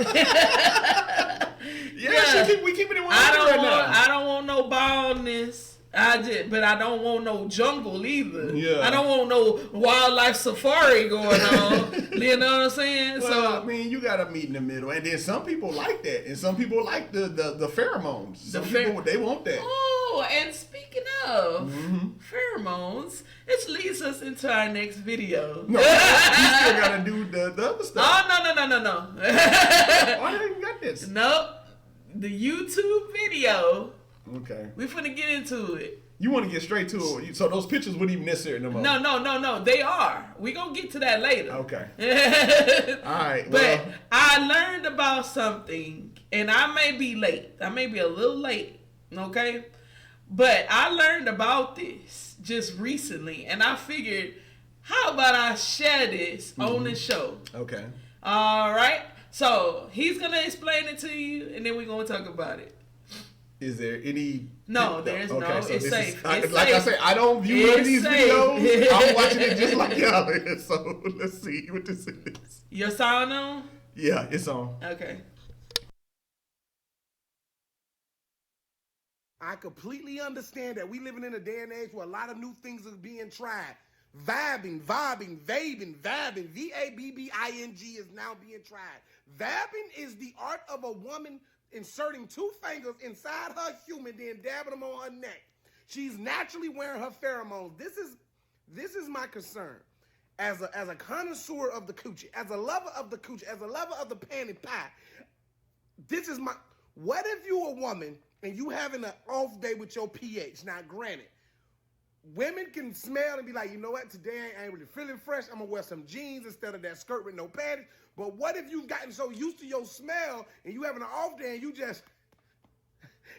keep it in one right now. I don't want no baldness. But I don't want no jungle either. Yeah. I don't want no wildlife safari going on. You know what I'm saying? Well, you gotta meet in the middle. And then some people like that. And some people like the pheromones. Some people, they want that. Oh, and speaking of pheromones, it leads us into our next video. No, you still gotta do the other stuff. Oh, no. Why didn't you got this? Nope. The YouTube video. Okay. We finna get into it. You want to get straight to it. So those pictures wouldn't even necessary no more. No. They are. We gonna get to that later. Okay. All right. But I learned about something, and I may be late. I may be a little late. Okay. But I learned about this just recently, and I figured, how about I share this on the show? Okay. All right. So he's gonna explain it to you, and then we're gonna talk about it. Is there any? No, there's no. So it's safe. I say, I don't view any of these videos. I'm watching it just like y'all. So let's see what this is. Your sound on? Yeah, it's on. Okay. I completely understand that we living in a day and age where a lot of new things are being tried. Vabbing, vabbing, V-A-B-B-I-N-G is now being tried. Vabbing is the art of a woman inserting 2 fingers inside her human, then dabbing them on her neck. She's naturally wearing her pheromones. This is my concern. As a connoisseur of the coochie, as a lover of the coochie, as a lover of the panty pie, what if you a woman and you having an off day with your pH? Now, granted, women can smell and be like, you know what, today I ain't really feeling fresh. I'm going to wear some jeans instead of that skirt with no panties. But what if you've gotten so used to your smell and you having an off day and you just...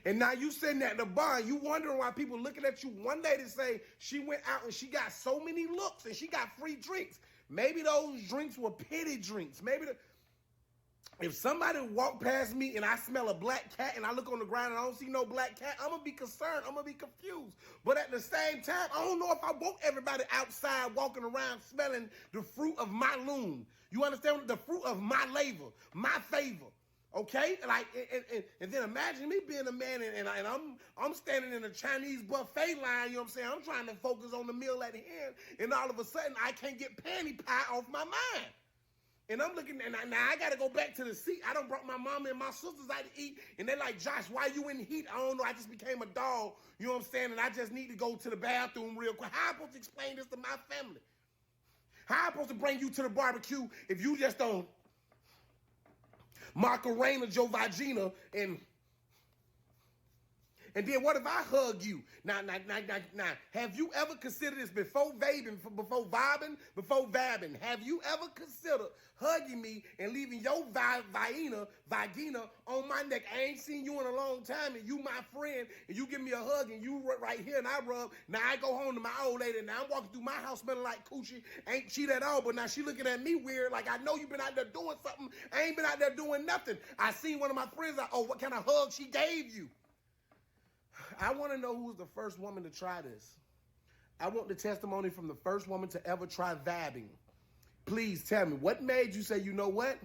And now you sitting at the bar and you wondering why people looking at you one day to say she went out and she got so many looks and she got free drinks. Maybe those drinks were pity drinks. If somebody walked past me and I smell a black cat and I look on the ground and I don't see no black cat, I'm going to be concerned. I'm going to be confused. But at the same time, I don't know if I want everybody outside walking around smelling the fruit of my loom. You understand? The fruit of my labor, my favor. Okay, and then imagine me being a man and I'm standing in a Chinese buffet line. You know what I'm saying? I'm trying to focus on the meal at hand, and all of a sudden I can't get panty pie off my mind. And I'm looking, and now I got to go back to the seat. I done brought my mama and my sisters out to eat, and they're like, Josh, why you in heat? I don't know. I just became a dog. You know what I'm saying? And I just need to go to the bathroom real quick. How am I supposed to explain this to my family? How am I supposed to bring you to the barbecue if you just don't Macarena your vagina and then what if I hug you? Now, have you ever considered this before vaping, before vabbing? Have you ever considered hugging me and leaving your vagina on my neck? I ain't seen you in a long time, and you my friend, and you give me a hug, and you right here, and I rub. Now I go home to my old lady, and now I'm walking through my house smelling like coochie. Ain't cheat at all, but now she looking at me weird, like I know you been out there doing something. I ain't been out there doing nothing. I seen one of my friends, like, oh, what kind of hug she gave you? I want to know who was the first woman to try this. I want the testimony from the first woman to ever try vabbing. Please tell me, what made you say, you know what?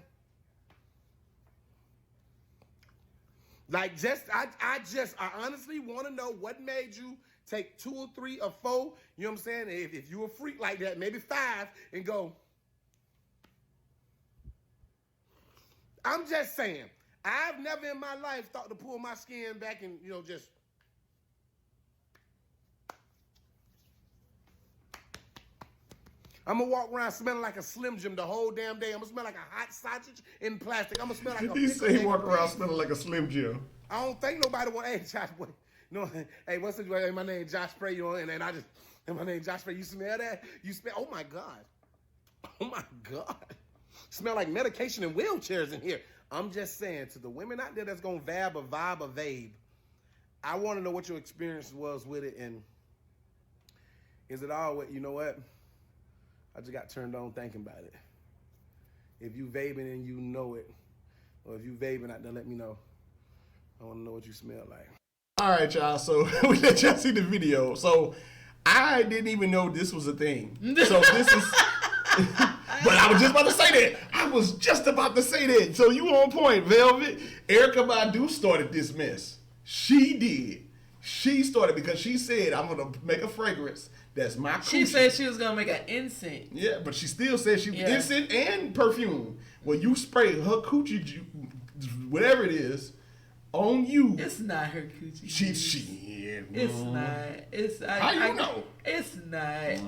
Like, I honestly want to know what made you take 2 or 3 or 4, you know what I'm saying? If you a freak like that, maybe 5, and go. I'm just saying, I've never in my life thought to pull my skin back and, you know, just... I'm going to walk around smelling like a Slim Jim the whole damn day. I'm going to smell like a hot sausage in plastic. I'm going to smell like a... He say he walk around smelling like a Slim Jim. I don't think nobody want... Hey, Josh, boy. No, hey, what's the... Hey, my name Josh Spray, you know, and I just... And my name Josh Spray. You smell that? You smell... Oh, my God. Oh, my God. Smell like medication and wheelchairs in here. I'm just saying, to the women out there that's going to vibe or vabe, I want to know what your experience was with it, and is it all... You know what? I just got turned on thinking about it. If you vaping and you know it, or if you vaping out there, let me know. I want to know what you smell like. All right, y'all. So we let y'all see the video. So I didn't even know this was a thing. So this is... But I was just about to say that. I was just about to say that. So you on point, Velvet. Erykah Badu started this mess. She did. She started because she said, I'm going to make a fragrance that's my coochie. She said she was going to make an incense. Yeah, but she still said she was incense and perfume. When you spray her coochie, whatever it is, on you. It's not her coochie. It's not. It's how you know? It's not.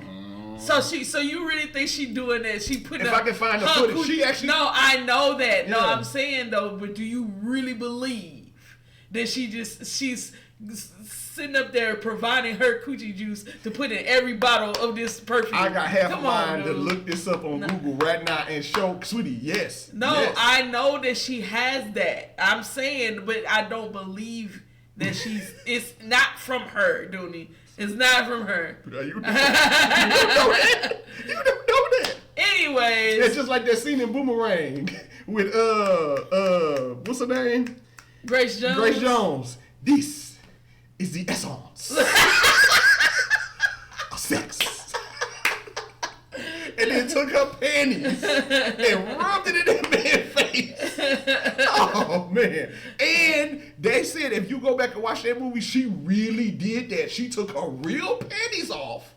So you really think she doing that? She putting. If I can find the footage, she actually. No, I know that. Yeah. No, I'm saying though, but do you really believe that she's sitting up there providing her coochie juice to put in every bottle of this perfume? I got half a mind to look this up on Google right now and show, sweetie, yes. No, yes. I know that she has that. I'm saying, but I don't believe that it's not from her, Dooney. It's not from her. You don't know that. You don't know that. Anyways. It's just like that scene in Boomerang with, what's her name? Grace Jones. Grace Jones. This is the essence of sex. And then took her panties and rubbed it in that man's face. Oh, man. And they said if you go back and watch that movie, she really did that. She took her real panties off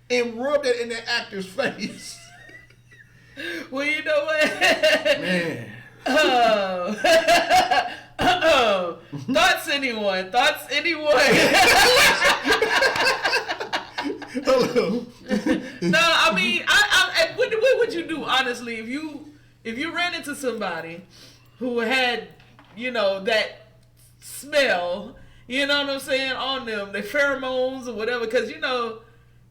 and rubbed it in that actor's face. Well, you know what? Man. Thoughts, anyone? Hello. No, I mean, I what would you do, honestly, if you ran into somebody who had, that smell, you know what I'm saying, on them, the pheromones or whatever, because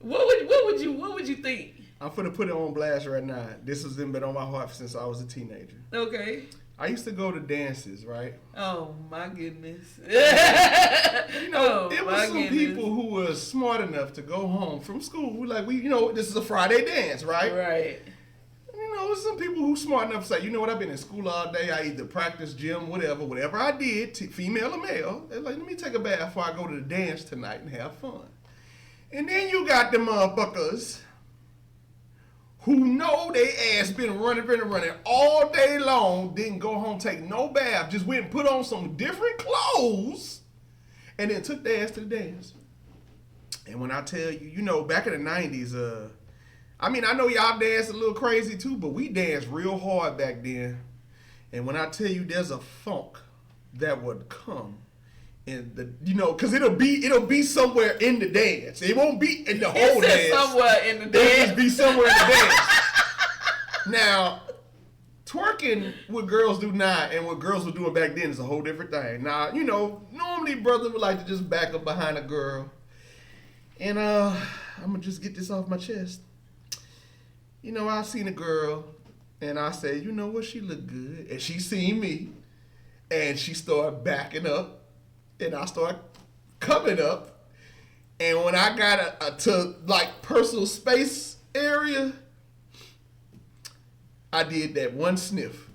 what would you think? I'm finna put it on blast right now. This has been on my heart since I was a teenager. Okay. I used to go to dances, right? Oh my goodness. It was some people who were smart enough to go home from school. Like this is a Friday dance, right? Right. Some people who smart enough to say, you know what, I've been in school all day. I either practice, gym, whatever I did, female or male. They're like, let me take a bath before I go to the dance tonight and have fun. And then you got the motherfuckers who know they ass been running all day long, didn't go home, take no bath, just went and put on some different clothes, and then took their ass to the dance. And when I tell you, back in the 90s, I know y'all danced a little crazy too, but we danced real hard back then. And when I tell you there's a funk that would come in the, because it'll be somewhere in the dance. It won't be in the whole dance. Somewhere in the dance. It'll just be somewhere in the dance. Now, twerking, what girls do now and what girls were doing back then is a whole different thing. Now, normally brothers would like to just back up behind a girl. And I'm going to just get this off my chest. I seen a girl, and I said, you know what, she look good. And she seen me, and she started backing up, and I started coming up. And when I got to personal space area, I did that one sniff.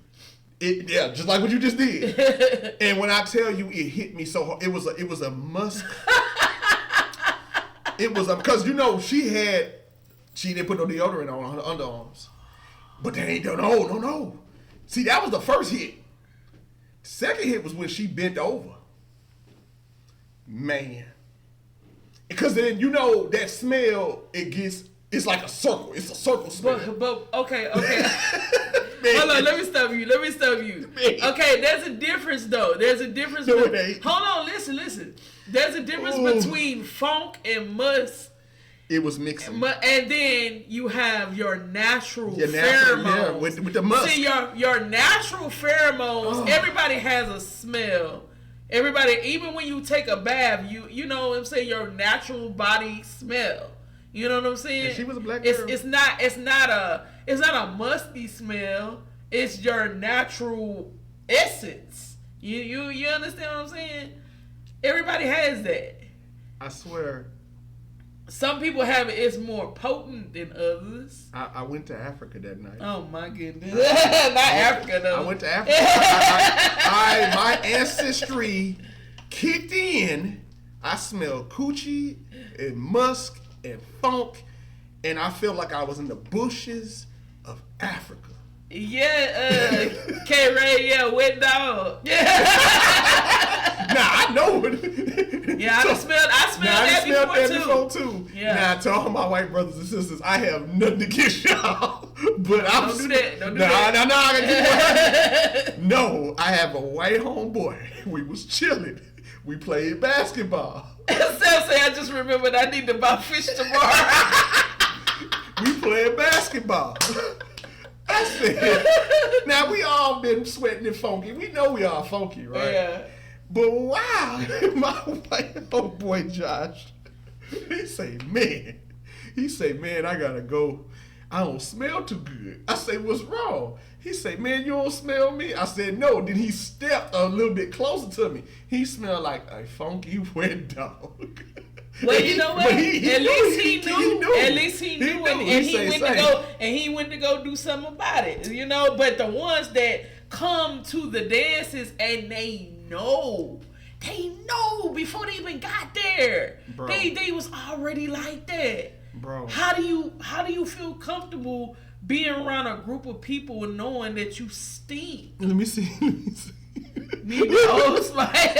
Just like what you just did. And when I tell you, it hit me so hard. It was a musk. It was because she didn't put no deodorant on her underarms. But they ain't done. No. See, that was the first hit. Second hit was when she bent over. Man. Because then, that smell, it's like a circle. It's a circle smell. But okay. Hold on, let me stop you. Man. Okay, there's a difference, though. There's a difference. No, it ain't. Hold on, listen. There's a difference between funk and musk. It was mixing. And then you have your natural pheromones. Yeah, with the musk. See, your natural pheromones, everybody has a smell. Everybody, even when you take a bath, you know what I'm saying, your natural body smell. You know what I'm saying? And she was a black girl. It's not a musty smell. It's your natural essence. You understand what I'm saying? Everybody has that. I swear. Some people have it. It's more potent than others. I went to Africa that night. Oh my goodness! Not Africa though. I went to Africa. My ancestry kicked in. I smelled coochie and musk and funk, and I felt like I was in the bushes of Africa. Yeah, K-Ray, wet dog. Yeah. Nah, I know it. Yeah, I smelled that before too. Yeah. Now, to all my white brothers and sisters, I have nothing against y'all, but Don't do that. No, I gotta keep No, I have a white homeboy. We was chilling. We played basketball. Sam say, I just remembered I need to buy fish tomorrow. We played basketball. I said, now we all been sweating and funky. We know we all funky, right? Yeah. But wow, my white homeboy Josh, he say, man, I gotta go. I don't smell too good. I say, what's wrong? He say, man, you don't smell me? I said, no. Then he stepped a little bit closer to me. He smelled like a funky wet dog. Well, you know what? At least he knew. At least he knew, and he went to go do something about it. But the ones that come to the dances and they know before they even got there. Bro. They was already like that. Bro. How do you feel comfortable being around a group of people and knowing that you stink? Let me see. Old Spice.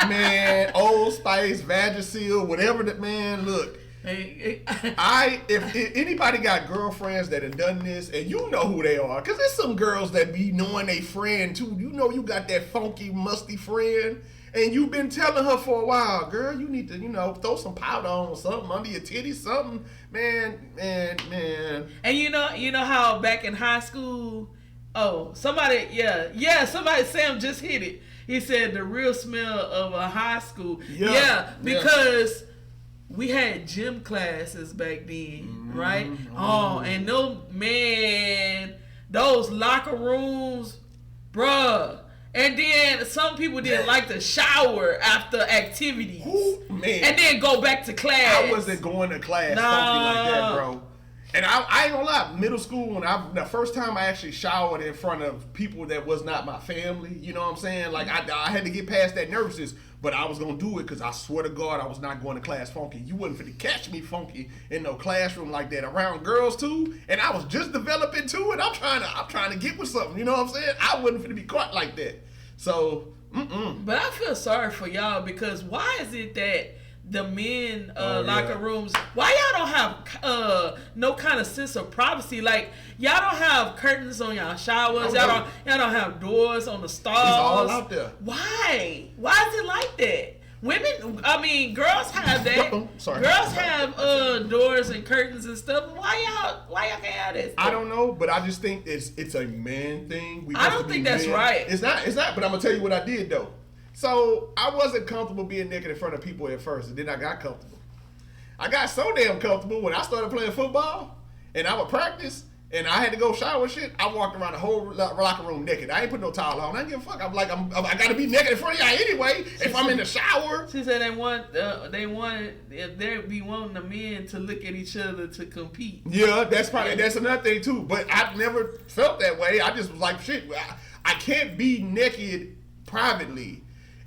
Man, Old Spice, Vagisil, whatever that, man, look. If anybody got girlfriends that have done this, and you know who they are, because there's some girls that be knowing they friend too. You know you got that funky, musty friend, and you've been telling her for a while, girl, you need to, throw some powder on something under your titties, something, man. And you know how back in high school, somebody, Sam just hit it. He said the real smell of a high school. Yeah, because we had gym classes back then, right? Oh, and those locker rooms, bruh. And then some people didn't like to shower after activities. And then go back to class. I wasn't going to class funky like that, bro. And I ain't gonna lie, middle school, the first time I actually showered in front of people that was not my family, you know what I'm saying? Like, I had to get past that nervousness, but I was gonna do it because I swear to God, I was not going to class funky. You wasn't finna catch me funky in no classroom like that around girls too, and I was just developing to it. I'm trying to get with something, you know what I'm saying? I wasn't finna be caught like that. So, But I feel sorry for y'all because why is it that the men locker rooms, why y'all don't have no kind of sense of privacy? Like, y'all don't have curtains on y'all showers. Y'all don't have doors on the stalls. It's all out there. Why is it like that? Girls have that. Girls have doors and curtains and stuff. Why y'all can't have that stuff? I don't know, but I just think it's a man thing. I don't think that's right. It's not, but I'm gonna tell you what I did though. So I wasn't comfortable being naked in front of people at first, and then I got comfortable. I got so damn comfortable when I started playing football, and I would practice, and I had to go shower and shit. I walked around the whole locker room naked. I ain't put no towel on. I didn't give a fuck. I gotta be naked in front of y'all anyway. If I'm in the shower. She said they wanted be wanting the men to look at each other to compete. Yeah, that's another thing too. But I never felt that way. I just was like, shit. I can't be naked privately.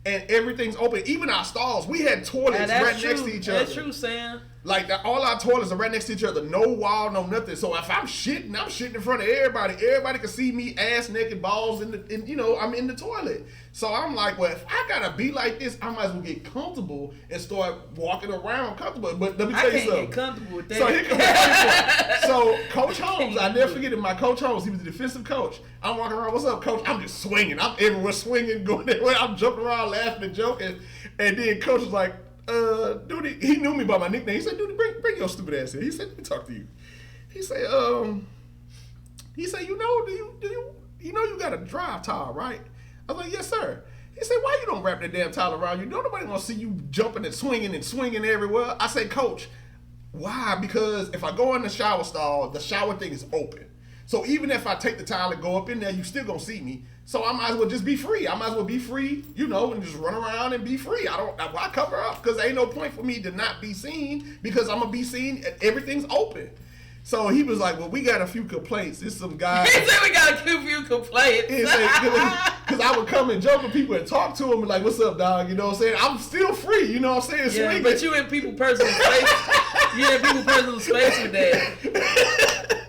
And everyth's open. Even our stalls, we had toilets right next to each other. That's true, Sam. Like, all our toilets are right next to each other. No wall, no nothing. So if I'm shitting in front of everybody. Everybody can see me ass naked, balls I'm in the toilet. So I'm like, well, if I gotta be like this, I might as well get comfortable and start walking around comfortable. But let me tell you something. I can't get comfortable with that. So here comes So Coach Holmes, I never forget it. My Coach Holmes, he was the defensive coach. I'm walking around, what's up, Coach? I'm just swinging. I'm everywhere swinging, going everywhere. I'm jumping around, laughing and joking. And then Coach was like, Dooney, he knew me by my nickname. He said, Dooney, bring your stupid ass here. He said, let me talk to you. He said, you know you got a drive towel, right? I was like, yes, sir. He said, why you don't wrap that damn towel around you? Nobody gonna see you jumping and swinging everywhere. I said, Coach, why? Because if I go in the shower stall, the shower thing is open. So even if I take the towel and go up in there, you still gonna see me. So I might as well just be free. I might as well be free, and just run around and be free. Why cover up? Because there ain't no point for me to not be seen because I'm gonna be seen. Everything's open. So he was like, well, we got a few complaints. There's some guys. He said we got a few complaints. Because I would come and jump with people and talk to them and like, what's up, dog? You know what I'm saying? I'm still free. You know what I'm saying? Yeah, swinging. But you in people personal space. You in people personal space with that.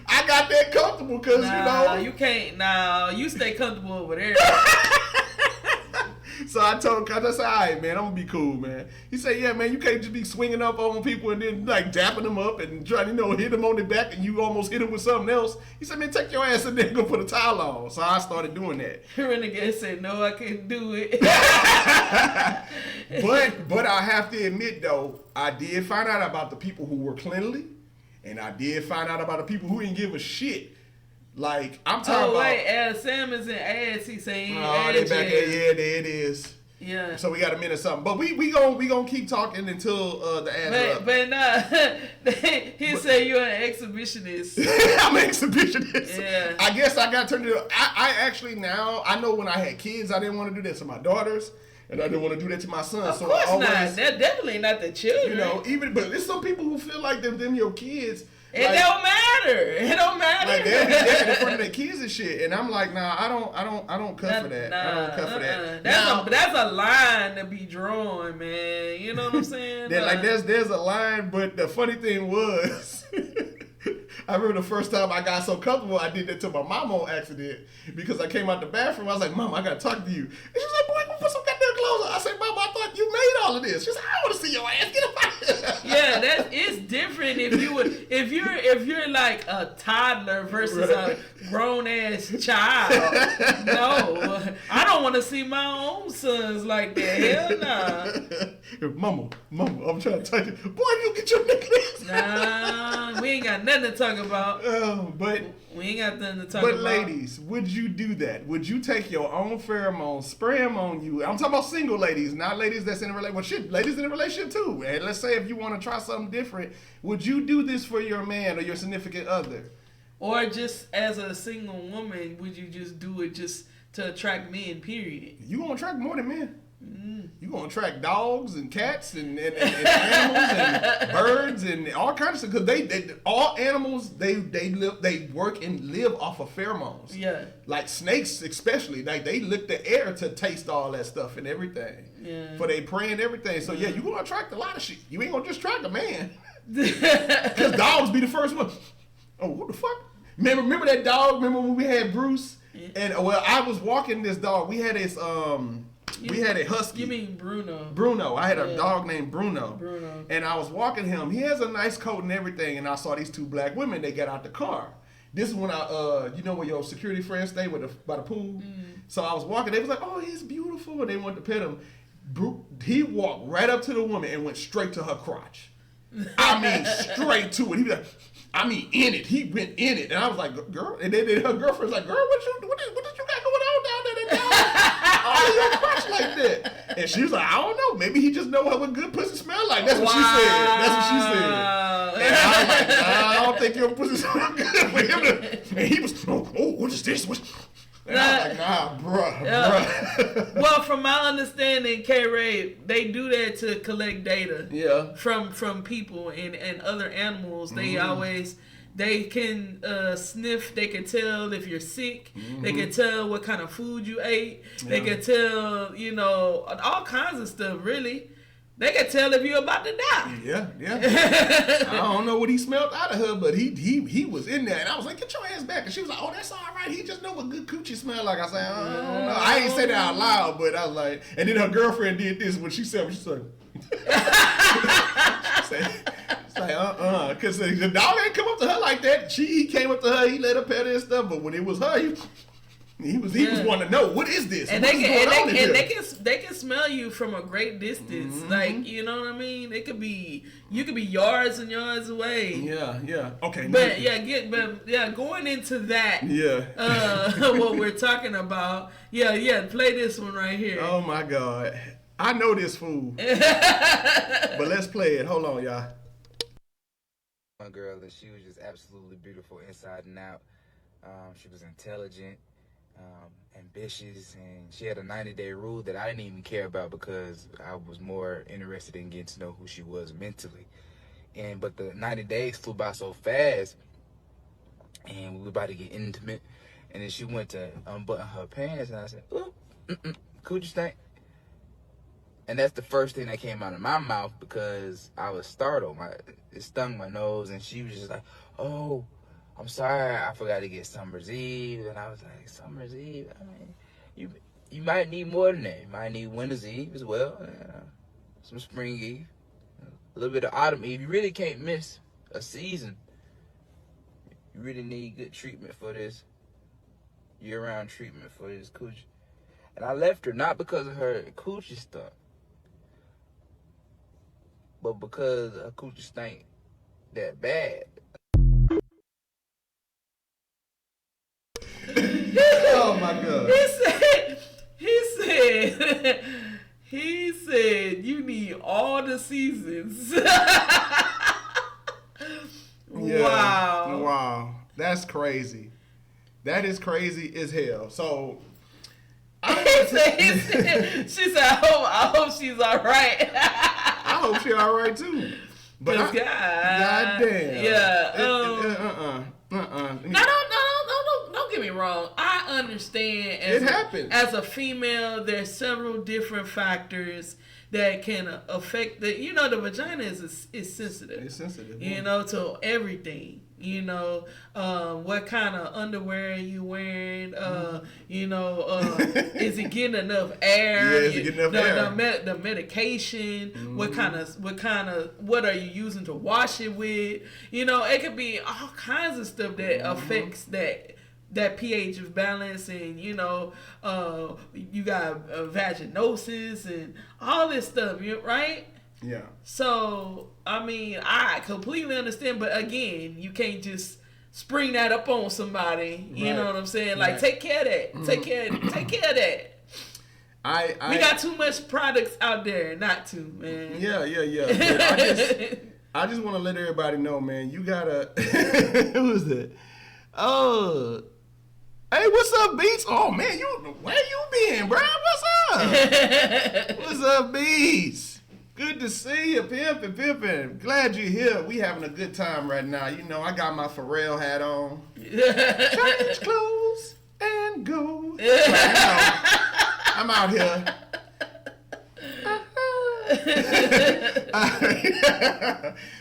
I got that comfortable because, you can't. You stay comfortable over there. So I told Coach, I said, all right, man, I'm going to be cool, man. He said, yeah, man, you can't just be swinging up on people and then, like, dapping them up and trying to, hit them on the back and you almost hit them with something else. He said, man, take your ass in there and go put a towel on. So I started doing that. Renegade said, no, I can't do it. But I have to admit, though, I did find out about the people who were cleanly, and I did find out about the people who didn't give a shit. Like, I'm talking about... wait, Sam is in ads. He's saying they back there. Yeah, there it is. Yeah. So we got a minute something. But we gonna keep talking until the ads are up. But he said you're an exhibitionist. I'm an exhibitionist. Yeah. I guess I got turned into... I actually now... I know when I had kids, I didn't want to do that to my daughters. And I didn't want to do that to my son. Of course not. They're definitely not the children. But there's some people who feel like them your kids... It don't matter. It don't matter. Like they'll be naked in front of their kids and shit, and I'm like, nah, I don't cut for that. I don't cut for that. That's a line to be drawn, man. You know what I'm saying? There's a line, but the funny thing was, I remember the first time I got so comfortable, I did that to my mom on accident because I came out the bathroom. I was like, Mom, I gotta talk to you. And she was like, boy, put some goddamn clothes on. I said, Mom, I thought you made all of this. She was like, I want to see your ass. Get up out of here. Yeah, that is different if you're like a toddler versus a grown ass child. No, I don't want to see my own sons like that. Hell nah. Mama, I'm trying to tell you, boy, you get your necklace. Nah, we ain't got nothing to talk about. But we ain't got nothing to talk about. But ladies, would you do that? Would you take your own pheromones, spray them on you? I'm talking about single ladies, not ladies that's in a relationship. Well, shit, ladies in a relationship too. And let's say if you want to try something different, would you do this for your man or your significant other? Or just as a single woman, would you just do it just to attract men, period? You gonna attract more than men. You gonna attract dogs and cats and animals and birds and all kinds of stuff, because they all animals they work and live off of pheromones. Yeah. Like snakes especially, like they lick the air to taste all that stuff and everything. Yeah. For they prey and everything. So yeah, you gonna attract a lot of shit. You ain't gonna just attract a man. Because dogs be the first one. Oh, what the fuck? Remember that dog? Remember when we had Bruce? Yeah. And well, I was walking this dog. We had this we had a husky. You mean Bruno? Bruno. I had a dog named Bruno. Bruno. And I was walking him. He has a nice coat and everything. And I saw these two black women. They got out the car. This is when you know where your security friends stay by the pool? So I was walking. They was like, oh, he's beautiful. And they wanted to pet him. He walked right up to the woman and went straight to her crotch. I mean, straight to it. He was like, I mean, in it. He went in it. And I was like, girl. And then her girlfriend's like, girl, what did you got going on down there? All in your crotch like that. And she was like, I don't know. Maybe he just know what good pussy smell like. That's what she said. That's what she said. And I was like, nah, I don't think your pussy smell good for him to. And he was, oh, what is this? And I was like, nah, bruh. Well, from my understanding, K-Ray, they do that to collect data. Yeah. From people and other animals. They always, they can sniff. They can tell if you're sick. They can tell what kind of food you ate. Yeah. They can tell, all kinds of stuff, really. They can tell if you're about to die. Yeah. I don't know what he smelled out of her, but he was in there. And I was like, get your ass back. And she was like, oh, that's all right. He just know what good coochie smell like. I said, I don't know. I ain't say that out loud, but I was like, and then her girlfriend did this when she said, she's like, it's like, because the dog ain't come up to her like that. He came up to her, he let her pet her and stuff, but when it was her, he was wanting to know, what is this? And they can smell you from a great distance. Like, you know what I mean? You could be yards and yards away. Yeah. Okay. But going into that. What we're talking about. Play this one right here. Oh my God. I know this fool. But let's play it. Hold on, y'all. One girl, and she was just absolutely beautiful inside and out. She was intelligent. Ambitious, and she had a 90-day rule that I didn't even care about because I was more interested in getting to know who she was mentally. But the 90 days flew by so fast, and we were about to get intimate, and then she went to unbutton her pants, and I said, ooh, coochie stank. And that's the first thing that came out of my mouth because I was startled. It stung my nose, and she was just like, oh, I'm sorry, I forgot to get Summer's Eve. And I was like, Summer's Eve? I mean, you might need more than that. You might need Winter's Eve as well. Some Spring Eve. A little bit of Autumn Eve. You really can't miss a season. You really need good treatment for this. Year-round treatment for this coochie. And I left her not because of her coochie stuff, but because her coochie stank that bad. Oh my God. He said you need all the seasons. Wow. That's crazy. That is crazy as hell. So she said, I hope she's all right. I hope she's all right too. But God damn. Yeah. No, don't get me wrong. I understand. It happens. As a female, there's several different factors that can affect the. You know, the vagina is sensitive. It's sensitive. You know, to everything. You know, what kind of underwear are you wearing? You know, is it getting enough air? Yeah, is it getting enough air? The medication. What are you using to wash it with? You know, it could be all kinds of stuff that affects that pH of balance, and you know, you got vaginosis and all this stuff, right? Yeah. So, I mean, I completely understand, but again, you can't just spring that up on somebody. You know what I'm saying? Like, take care of that. Take care of that. We got too much products out there not to, man. Yeah. I just want to let everybody know, man, you gotta. Who is that? Oh. Hey, what's up, Beats? Oh, man, where you been, bro? What's up? What's up, Beats? Good to see you, pimpin'. Glad you're here. We having a good time right now. You know, I got my Pharrell hat on. Change clothes and go. So, you know, I'm out here.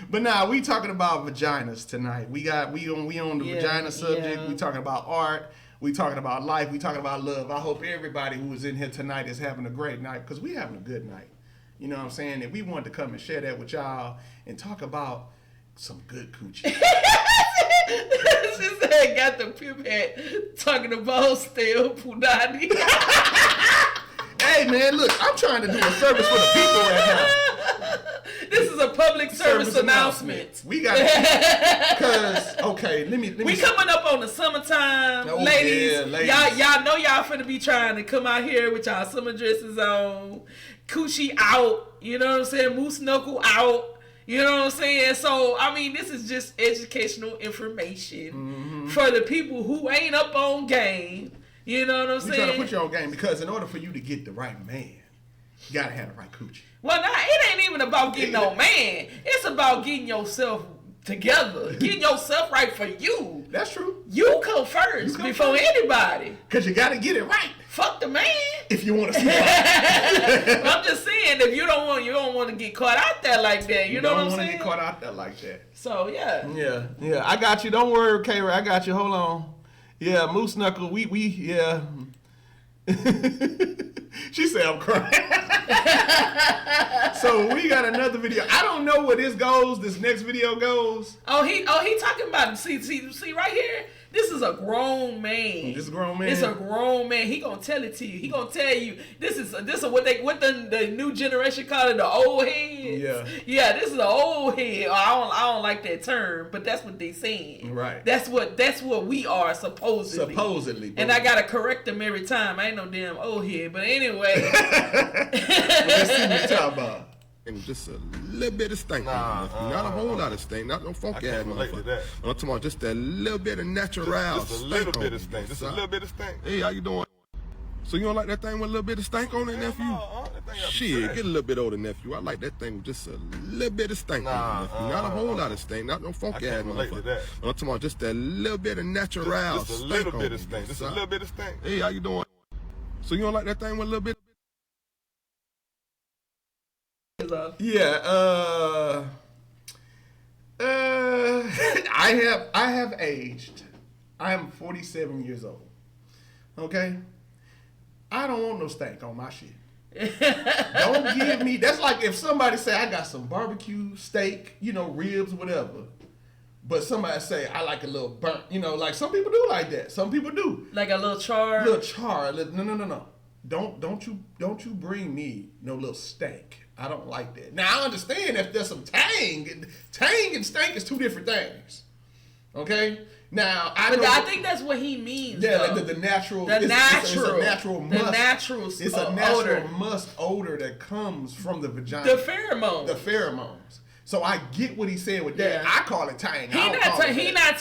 But nah, we talking about vaginas tonight. We on the vagina subject. We talking about art. We talking about life. We talking about love. I hope everybody who is in here tonight is having a great night, because we having a good night. You know what I'm saying? And we wanted to come and share that with y'all and talk about some good coochie. She said, got the pimp hat talking about still Punani. Hey, man, look, I'm trying to do a service for the people right now. This is a public service announcement. We got it. Because, okay, let me. We coming up on the summertime, ladies. Yeah, ladies. Y'all know y'all finna be trying to come out here with y'all summer dresses on, coochie out, you know what I'm saying, moose knuckle out, you know what I'm saying. So, I mean, this is just educational information for the people who ain't up on game. You know what I'm saying? We trying to put you on game, because in order for you to get the right man, you gotta have the right coochie. Well, nah, it ain't even about getting no man. It's about getting yourself together, getting yourself right for you. That's true. You come first before anybody. Because you gotta get it right. Fuck the man. If you want to see it. I'm just saying, if you don't want to get caught out there like that. You know what I'm saying? You don't want to get caught out there like that. So yeah. Yeah. I got you. Don't worry, K-Ray. I got you. Hold on. Yeah, moose knuckle. Yeah. She said I'm crying. So we got another video. I don't know where this next video goes. Oh, he talking about, see right here. This is a grown man. This is a grown man. It's a grown man. He gonna tell it to you. He gonna tell you this is what the new generation call it, the old head. Yeah. This is an old head. I don't like that term, but that's what they saying. Right. That's what we are supposedly. Supposedly. And I gotta correct them every time. I ain't no damn old head. But anyway. Let's see what you're talking about. And just a little bit of stink. Not a whole lot of stink. Not no funky ass motherfucker. I'm talking about just a little bit of natural just a little bit of stink. Just a little bit of stink. Hey, how you doing? So you don't like that thing with a little bit of stank on it, nephew? Shit, get a little bit older, nephew. I like that thing with just a little bit of stank on it, nephew. Not a whole lot of stink. Not no funky ass motherfucker. I'm talking about just a little bit of natural just a little bit of stink. Just a little bit of stink. Hey, how you doing? So you don't like that thing with a little bit? Yeah, I have aged. I am 47 years old. Okay? I don't want no stank on my shit. Don't give me, that's like if somebody say I got some barbecue steak, ribs, whatever. But somebody say I like a little burnt, like some people do like that. Some people do. Like a little char. No. Don't you bring me no little stank. I don't like that. Now I understand if there's some tang. Tang and stank is two different things. Okay? Now I think that's what he means. Yeah, though. like the natural. It's a natural musk. It's a natural odor. musk odor that comes from the vagina. The pheromones. So I get what he said with that. Yeah. I call it tang. He not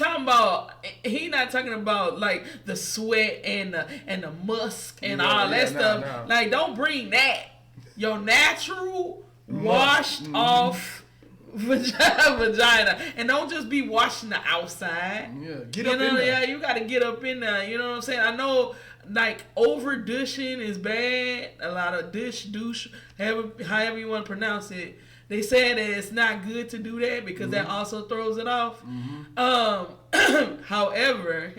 talking about like the sweat and the musk and all that stuff. No. Like, don't bring that. Your natural washed off vagina, and don't just be washing the outside. Yeah, get up in there. Yeah, you got to get up in there. You know what I'm saying? I know like over douching is bad. A lot of douche, however you want to pronounce it. They say that it's not good to do that because that also throws it off. However,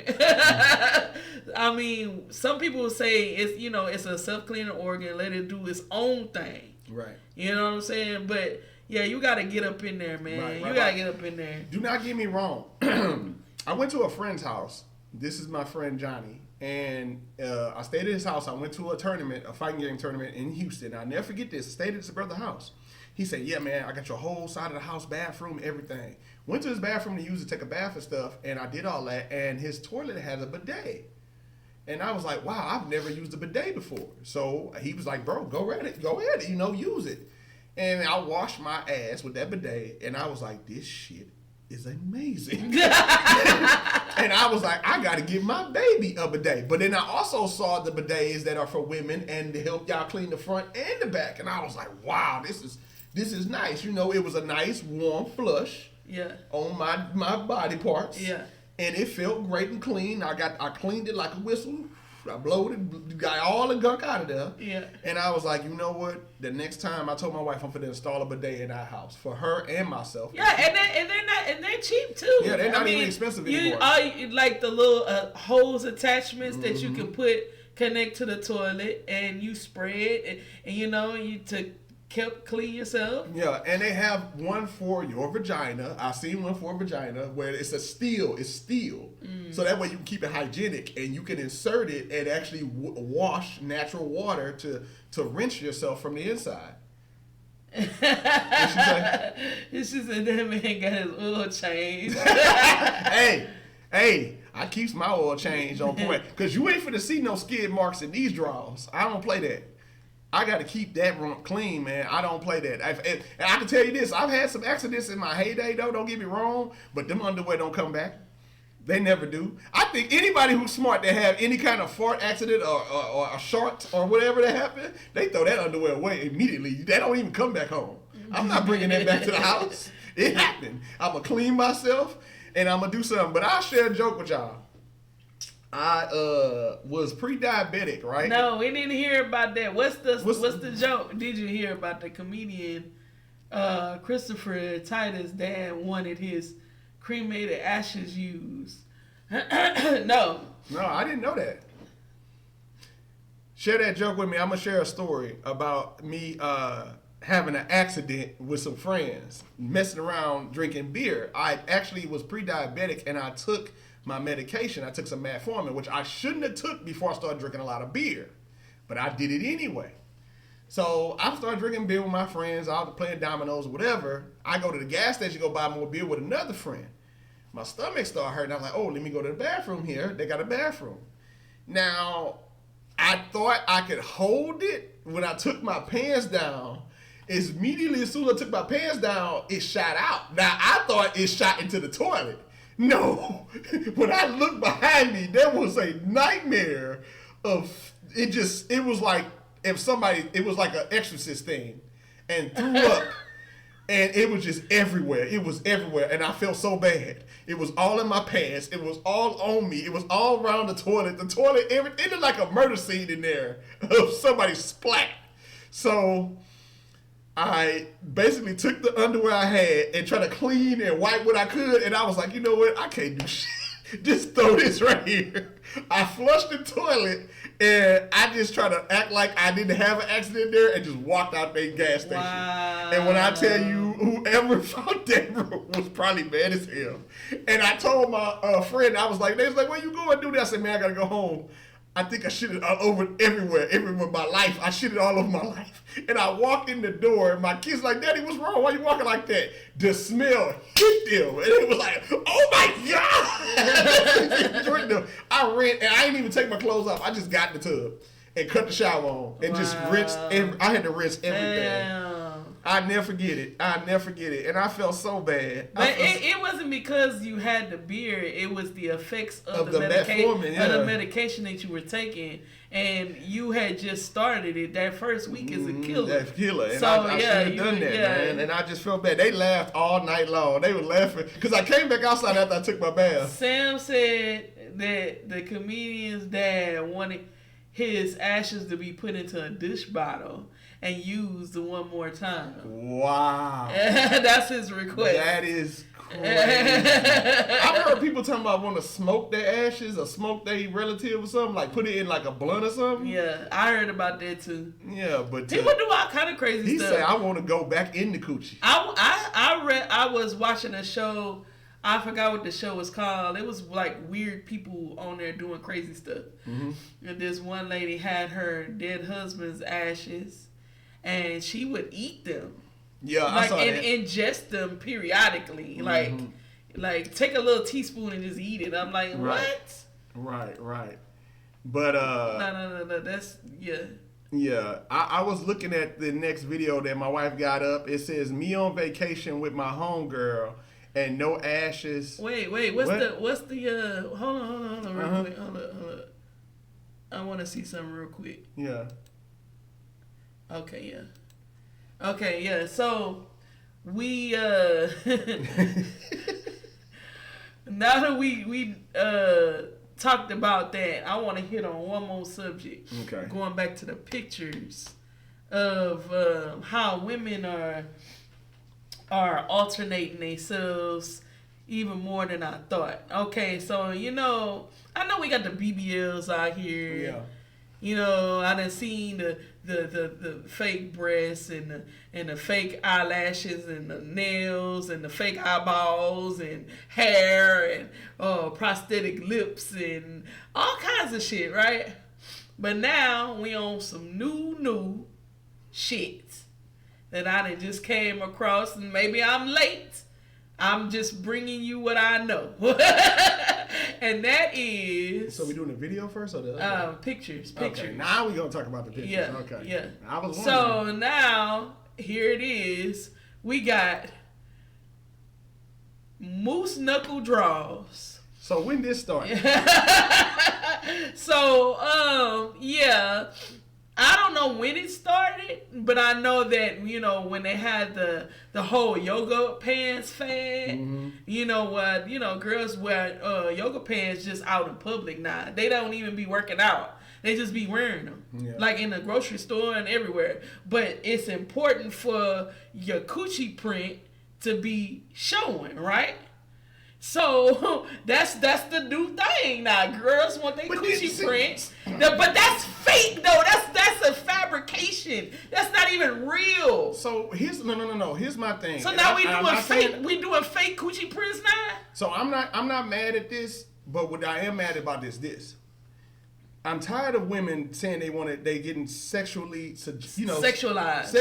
I mean, some people say it's a self-cleaning organ. Let it do its own thing. Right. You know what I'm saying? But yeah, you got to get up in there, man. Right, You got to get up in there. Do not get me wrong. I went to a friend's house. This is my friend Johnny. And I stayed at his house. I went to a tournament, a fighting game tournament in Houston. I'll never forget this. I stayed at his brother's house. He said, yeah, man, I got your whole side of the house, bathroom, everything. Went to his bathroom to use it, take a bath and stuff, and I did all that. And his toilet has a bidet. And I was like, wow, I've never used a bidet before. So he was like, bro, go ahead, use it. And I washed my ass with that bidet, and I was like, this shit is amazing. And I was like, I gotta give my baby a bidet. But then I also saw the bidets that are for women and to help y'all clean the front and the back. And I was like, wow, this is nice. You know, it was a nice warm flush on my body parts. Yeah. And it felt great and clean. I cleaned it like a whistle. I blowed it, got all the gunk out of there. Yeah. And I was like, you know what? The next time I told my wife I'm going to install a bidet in our house for her and myself. Yeah, and they're cheap too. Yeah, they're not even expensive anymore. Like the little hose attachments that you can connect to the toilet, and you spray it, and you clean yourself. Yeah, and they have one for your vagina. I seen one for a vagina where it's steel. So that way you can keep it hygienic, and you can insert it and actually wash natural water to rinse yourself from the inside. It's just that man got his oil changed. Hey, I keeps my oil change on point because you ain't finna see no skid marks in these drawers. I don't play that. I got to keep that rump clean, man. I don't play that. And I can tell you this. I've had some accidents in my heyday, though. Don't get me wrong. But them underwear don't come back. They never do. I think anybody who's smart that have any kind of fart accident or a short or whatever that happened, they throw that underwear away immediately. They don't even come back home. I'm not bringing that back to the house. It happened. I'm going to clean myself, and I'm going to do something. But I'll share a joke with y'all. I was pre-diabetic, right? No, we didn't hear about that. What's the joke? Did you hear about the comedian Christopher Titus' dad wanted his cremated ashes used? No, I didn't know that. Share that joke with me. I'm gonna share a story about me having an accident with some friends, messing around drinking beer. I actually was pre-diabetic, and I took my medication. I took some metformin, which I shouldn't have took before I started drinking a lot of beer, but I did it anyway. So I started drinking beer with my friends. I was playing dominoes or whatever. I go to the gas station, go buy more beer with another friend. My stomach started hurting. I'm like, oh, let me go to the bathroom here. They got a bathroom. Now, I thought I could hold it when I took my pants down. Immediately, as soon as I took my pants down, it shot out. Now, I thought it shot into the toilet. No, when I looked behind me, there was a nightmare of it. It was like it was like an exorcist thing, and threw up, and it was just everywhere. It was everywhere, and I felt so bad. It was all in my pants. It was all on me. It was all around the toilet. The toilet, it looked like a murder scene in there of somebody splat. So I basically took the underwear I had and tried to clean and wipe what I could, and I was like, you know what? I can't do shit. Just throw this right here. I flushed the toilet, and I just tried to act like I didn't have an accident there and just walked out the gas station. Wow. And when I tell you, whoever found that room was probably mad as hell. And I told my friend, I was like, they was like, where you going, dude? I said, man, I got to go home. I think I shit it all over everywhere my life. I shit it all over my life. And I walked in the door, and my kids like, Daddy, what's wrong? Why you walking like that? The smell hit them. And it was like, oh my God. I ran, and I didn't even take my clothes off. I just got in the tub and cut the shower on and just rinsed. I had to rinse everything. Damn. I never forget it. And I felt so bad. But it wasn't because you had the beer. It was the effects of the medication that you were taking. And you had just started it. That first week is a killer. That's killer. And so, I should have done that, man. And I just felt bad. They laughed all night long. They were laughing. Because I came back outside after I took my bath. Sam said that the comedian's dad wanted... his ashes to be put into a dish bottle and used one more time. Wow. That's his request. That is crazy. I've heard people talking about want to smoke their ashes or smoke their relative or something, like put it in like a blunt or something. Yeah, I heard about that too. Yeah, but people do all kind of crazy he stuff. He said, I want to go back in the coochie. I was watching a show. I forgot what the show was called. It was like weird people on there doing crazy stuff. Mm-hmm. And this one lady had her dead husband's ashes, and she would eat them. Yeah, like, I saw that. Ingest them periodically. Mm-hmm. Like take a little teaspoon and just eat it. I'm like, what? Right. But no. That's Yeah, I was looking at the next video that my wife got up. It says me on vacation with my homegirl and no ashes. Wait, what's the hold on real quick. Hold up. I want to see something real quick. Yeah. Okay, yeah. So we now that we talked about that, I want to hit on one more subject. Okay. Going back to the pictures of how women are alternating themselves even more than I thought. Okay, so I know we got the BBLs out here. Yeah. I done seen the fake breasts and the fake eyelashes and the nails and the fake eyeballs and hair and prosthetic lips and all kinds of shit, right? But now we on some new shit that I done just came across, and maybe I'm late. I'm just bringing you what I know. And that is... So we doing the video first or the pictures. Okay, now we going to talk about the pictures. Yeah, okay. Yeah. I was wondering. So now, here it is. We got moose knuckle draws. So when this started? So, yeah... I don't know when it started, but I know that, when they had the whole yoga pants fad, mm-hmm. Girls wear yoga pants just out in public now. They don't even be working out. They just be wearing them, like in the grocery store and everywhere. But it's important for your coochie print to be showing, right? So that's the new thing now. Girls want their coochie print, but that's fake though. That's a fabrication. That's not even real. So here's no. Here's my thing. So now we doing fake coochie prints now. So I'm not mad at this, but what I am mad about is this. I'm tired of women saying they getting sexually sexualized,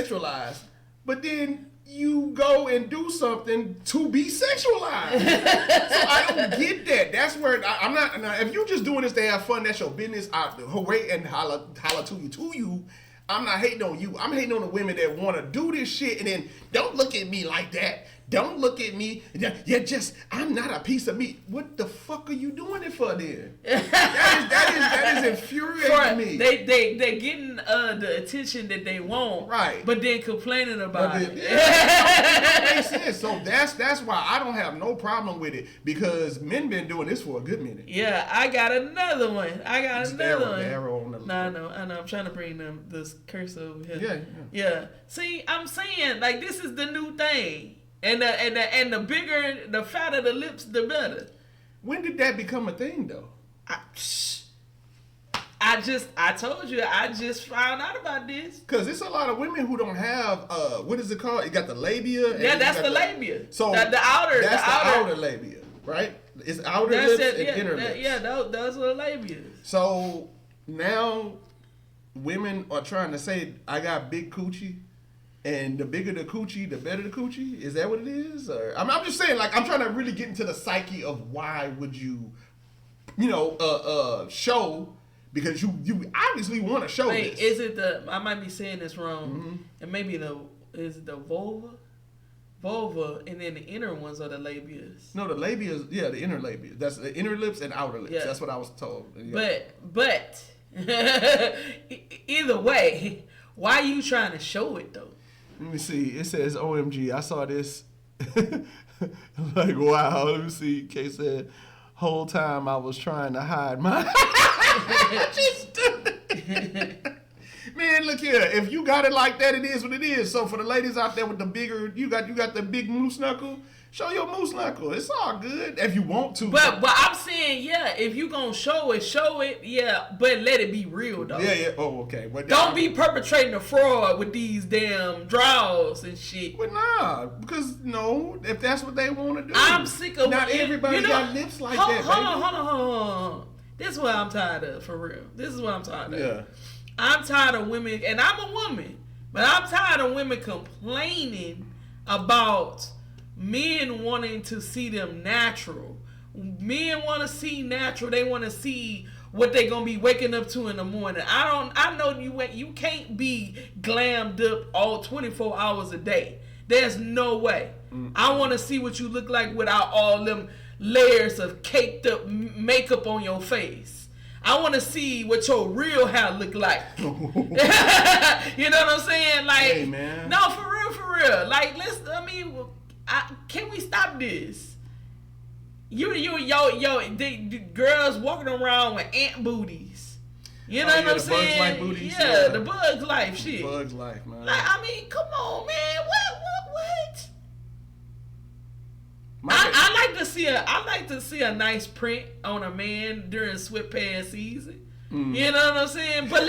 but then you go and do something to be sexualized. So I don't get that. That's where I'm not. Now, if you're just doing this to have fun, that's your business. Hooray and holla to you. I'm not hating on you. I'm hating on the women that want to do this shit and then don't look at me like that. Don't look at me. I'm not a piece of meat. What the fuck are you doing it for then? That is infuriating me. They getting the attention that they want, right? But then complaining about it. That makes sense. So that's why I don't have no problem with it, because men been doing this for a good minute. Yeah, I got another one. Arrow on the I know. I'm trying to bring this cursor over here. Yeah. See, I'm saying like this is the new thing. And the bigger, the fatter the lips, the better. When did that become a thing, though? I told you, I just found out about this. Because it's a lot of women who don't have, what is it called? You got the labia. Yeah, that's the labia. So the outer. That's the outer labia, right? It's outer lips and inner lips. Yeah, those are the labia. So now women are trying to say, I got big coochie. And the bigger the coochie, the better the coochie? Is that what it is? Or I'm just saying, like, I'm trying to really get into the psyche of why would you show, because you obviously want to show this. Is it I might be saying this wrong, mm-hmm. And maybe is it the vulva? Vulva, and then the inner ones are the labias. No, the labias, the inner labia. That's the inner lips and outer lips. Yeah. That's what I was told. Yeah. But either way, why are you trying to show it though? Let me see. It says OMG. I saw this. Like, wow. Let me see. Kay said, whole time I was trying to hide my... Just Man, look here. If you got it like that, it is what it is. So for the ladies out there with the bigger, you got the big moose knuckle. Show your moose knuckle. It's all good if you want to. But I'm saying, yeah, if you gonna show it, yeah, but let it be real though. Yeah. Oh, okay. But don't be perpetrating a fraud with these damn draws and shit. But nah, because no, if that's what they want to do, I'm sick of not everybody got lips like that. Hold on. This is what I'm tired of, for real. This is what I'm tired of. Yeah. I'm tired of women, and I'm a woman, but I'm tired of women complaining about men wanting to see them natural. Men want to see natural. They want to see what they gonna be waking up to in the morning. I know you can't be glammed up all 24 hours a day. There's no way. I want to see what you look like without all them layers of caked up makeup on your face. I want to see what your real hair look like. You know what I'm saying? Like, hey, man. No, for real. Like, can we stop this? The girls walking around with ant booties. You know what I'm saying? Bugs Life booties. Yeah, the Bugs Life shit. Bugs Life, man. Like, come on, man. What? I like to see a nice print on a man during sweatpants season. You know what I'm saying? But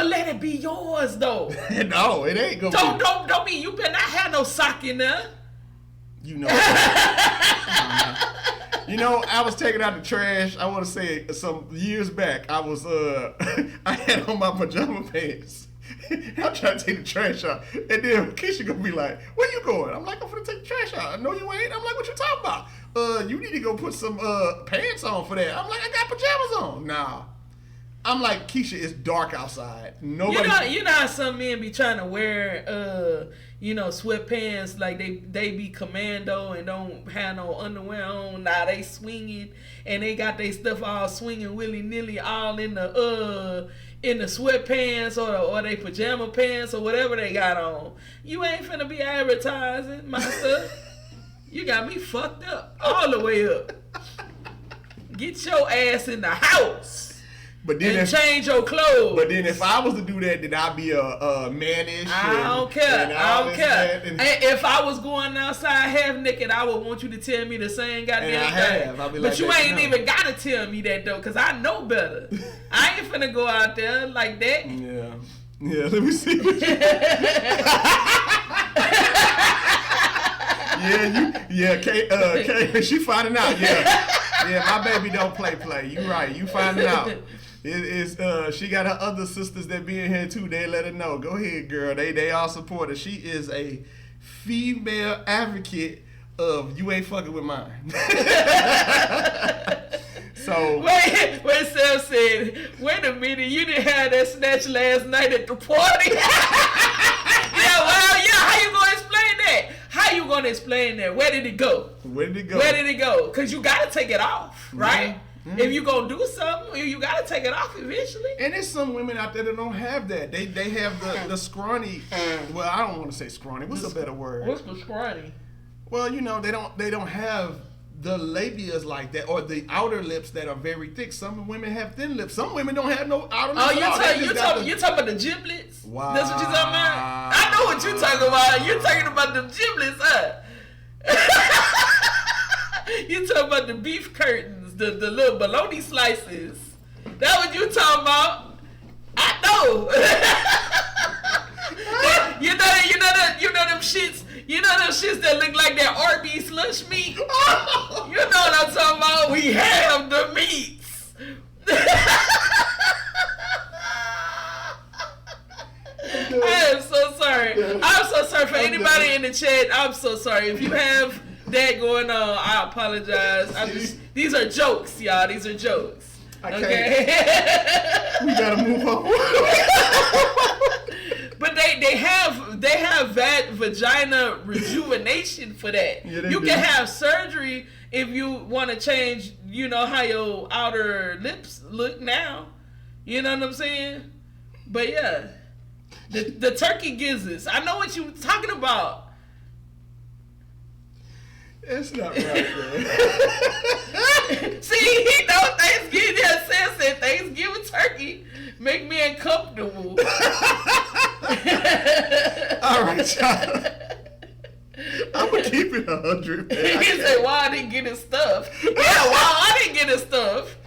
let it be yours though. No, it ain't gonna be. Don't be. You better not have no sock in there. You know. You know, I was taking out the trash. I want to say some years back. I was I had on my pajama pants. I'm trying to take the trash out. And then Keisha gonna be like, where you going? I'm like, I'm finna take the trash out. No, you ain't. I'm like, what you talking about? You need to go put some pants on for that. I'm like, I got pajamas on. Nah. I'm like, Keisha, it's dark outside. Nobody. You know how some men be trying to wear sweatpants like they be commando and don't have no underwear on. Now they swinging and they got their stuff all swinging willy nilly all in the sweatpants or they pajama pants or whatever they got on. You ain't finna be advertising my stuff. You got me fucked up all the way up. Get your ass in the house. But then change your clothes. But then if I was to do that, then I'd be a mannish. I don't care. If I was going outside half naked, I would want you to tell me the same goddamn thing. I'll be but like, you ain't even gotta tell me that though, cause I know better. I ain't finna go out there like that. Yeah. Let me see. What you... Kay, she finding out. Yeah, my baby don't play. You right. You finding out. She got her other sisters that be in here too. They let her know. Go ahead, girl. They all support her. She is a female advocate of you ain't fucking with mine. So wait, Sam said, wait a minute, you didn't have that snatch last night at the party. How you gonna explain that? How you gonna explain that? Where did it go? Because you gotta take it off, right? Mm-hmm. If you gonna do something, you gotta take it off eventually. And there's some women out there that don't have that. They have the scrawny. Well, I don't want to say scrawny. What's a better word? What's the scrawny? Well, they don't have the labias like that, or the outer lips that are very thick. Some women have thin lips. Some women don't have no outer lips. You talking about the giblets? Wow. That's what you talking about? I know what you talking about. You're talking about the giblets, huh? You talking about the beef curtains, the little bologna slices. That what you talking about? I know. You know them shits. You know them shits that look like that Arby's lunch meat? You know what I'm talking about? We have the meats. I am so sorry. I'm so sorry for anybody in the chat. I'm so sorry. If you have that going on, I apologize. These are jokes, y'all. These are jokes. Okay? We gotta move on. But they have vagina rejuvenation for that. Yeah, you can have surgery if you want to change, how your outer lips look now. You know what I'm saying? But yeah, the turkey gizzards. I know what you talking about. It's not right, man. See, he knows Thanksgiving. Said Thanksgiving turkey make me drip. He said, "Why I didn't get his stuff?" Yeah, why I didn't get his stuff.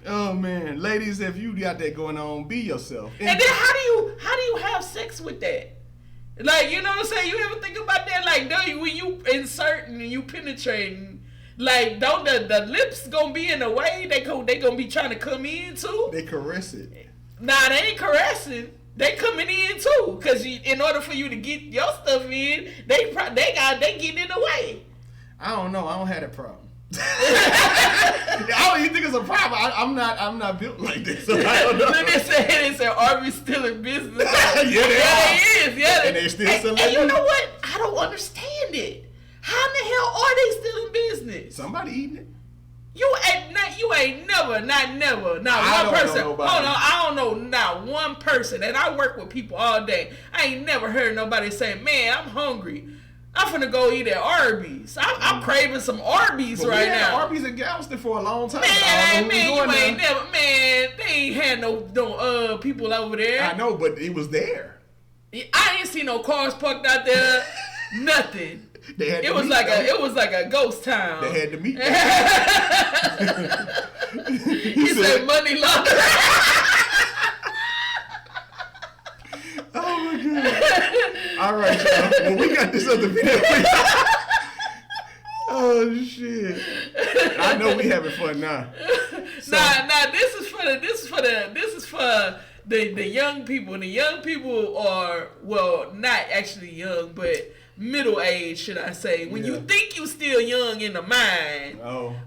Oh man, ladies, if you got that going on, be yourself. And then how do you have sex with that? Like, you know what I'm saying? You ever think about that? Like, when you inserting and you penetrating, like, don't the lips gonna be in the way? They gonna be trying to come in too? They caress it. Nah, they ain't caressing. They coming in too, cause in order for you to get your stuff in, they getting in the way. I don't know. I don't have that problem. I don't even think it's a problem. I'm not built like this. So I don't know. Look, they said Arby's still in business. Yeah, they is. Yeah, and they still selling. And you know what? I don't understand it. How in the hell are they still in business? Somebody eating it. You ain't never, not one person. Hold on, I don't know not one person. And I work with people all day. I ain't never heard nobody say, "Man, I'm hungry. I'm finna go eat at Arby's." I'm craving some Arby's right now. Arby's in Galveston for a long time. Man, you ain't never, man. They ain't had no people over there. I know, but it was there. I ain't see no cars parked out there. Nothing. It was like a ghost town. They had to meet. He said money laundering. Oh my god! All right, y'all. Well, we got this other video. Oh shit! I know we having fun now. So, nah. This is for the young people. And the young people are, well, not actually young, but middle age, should I say? When you think you still young in the mind,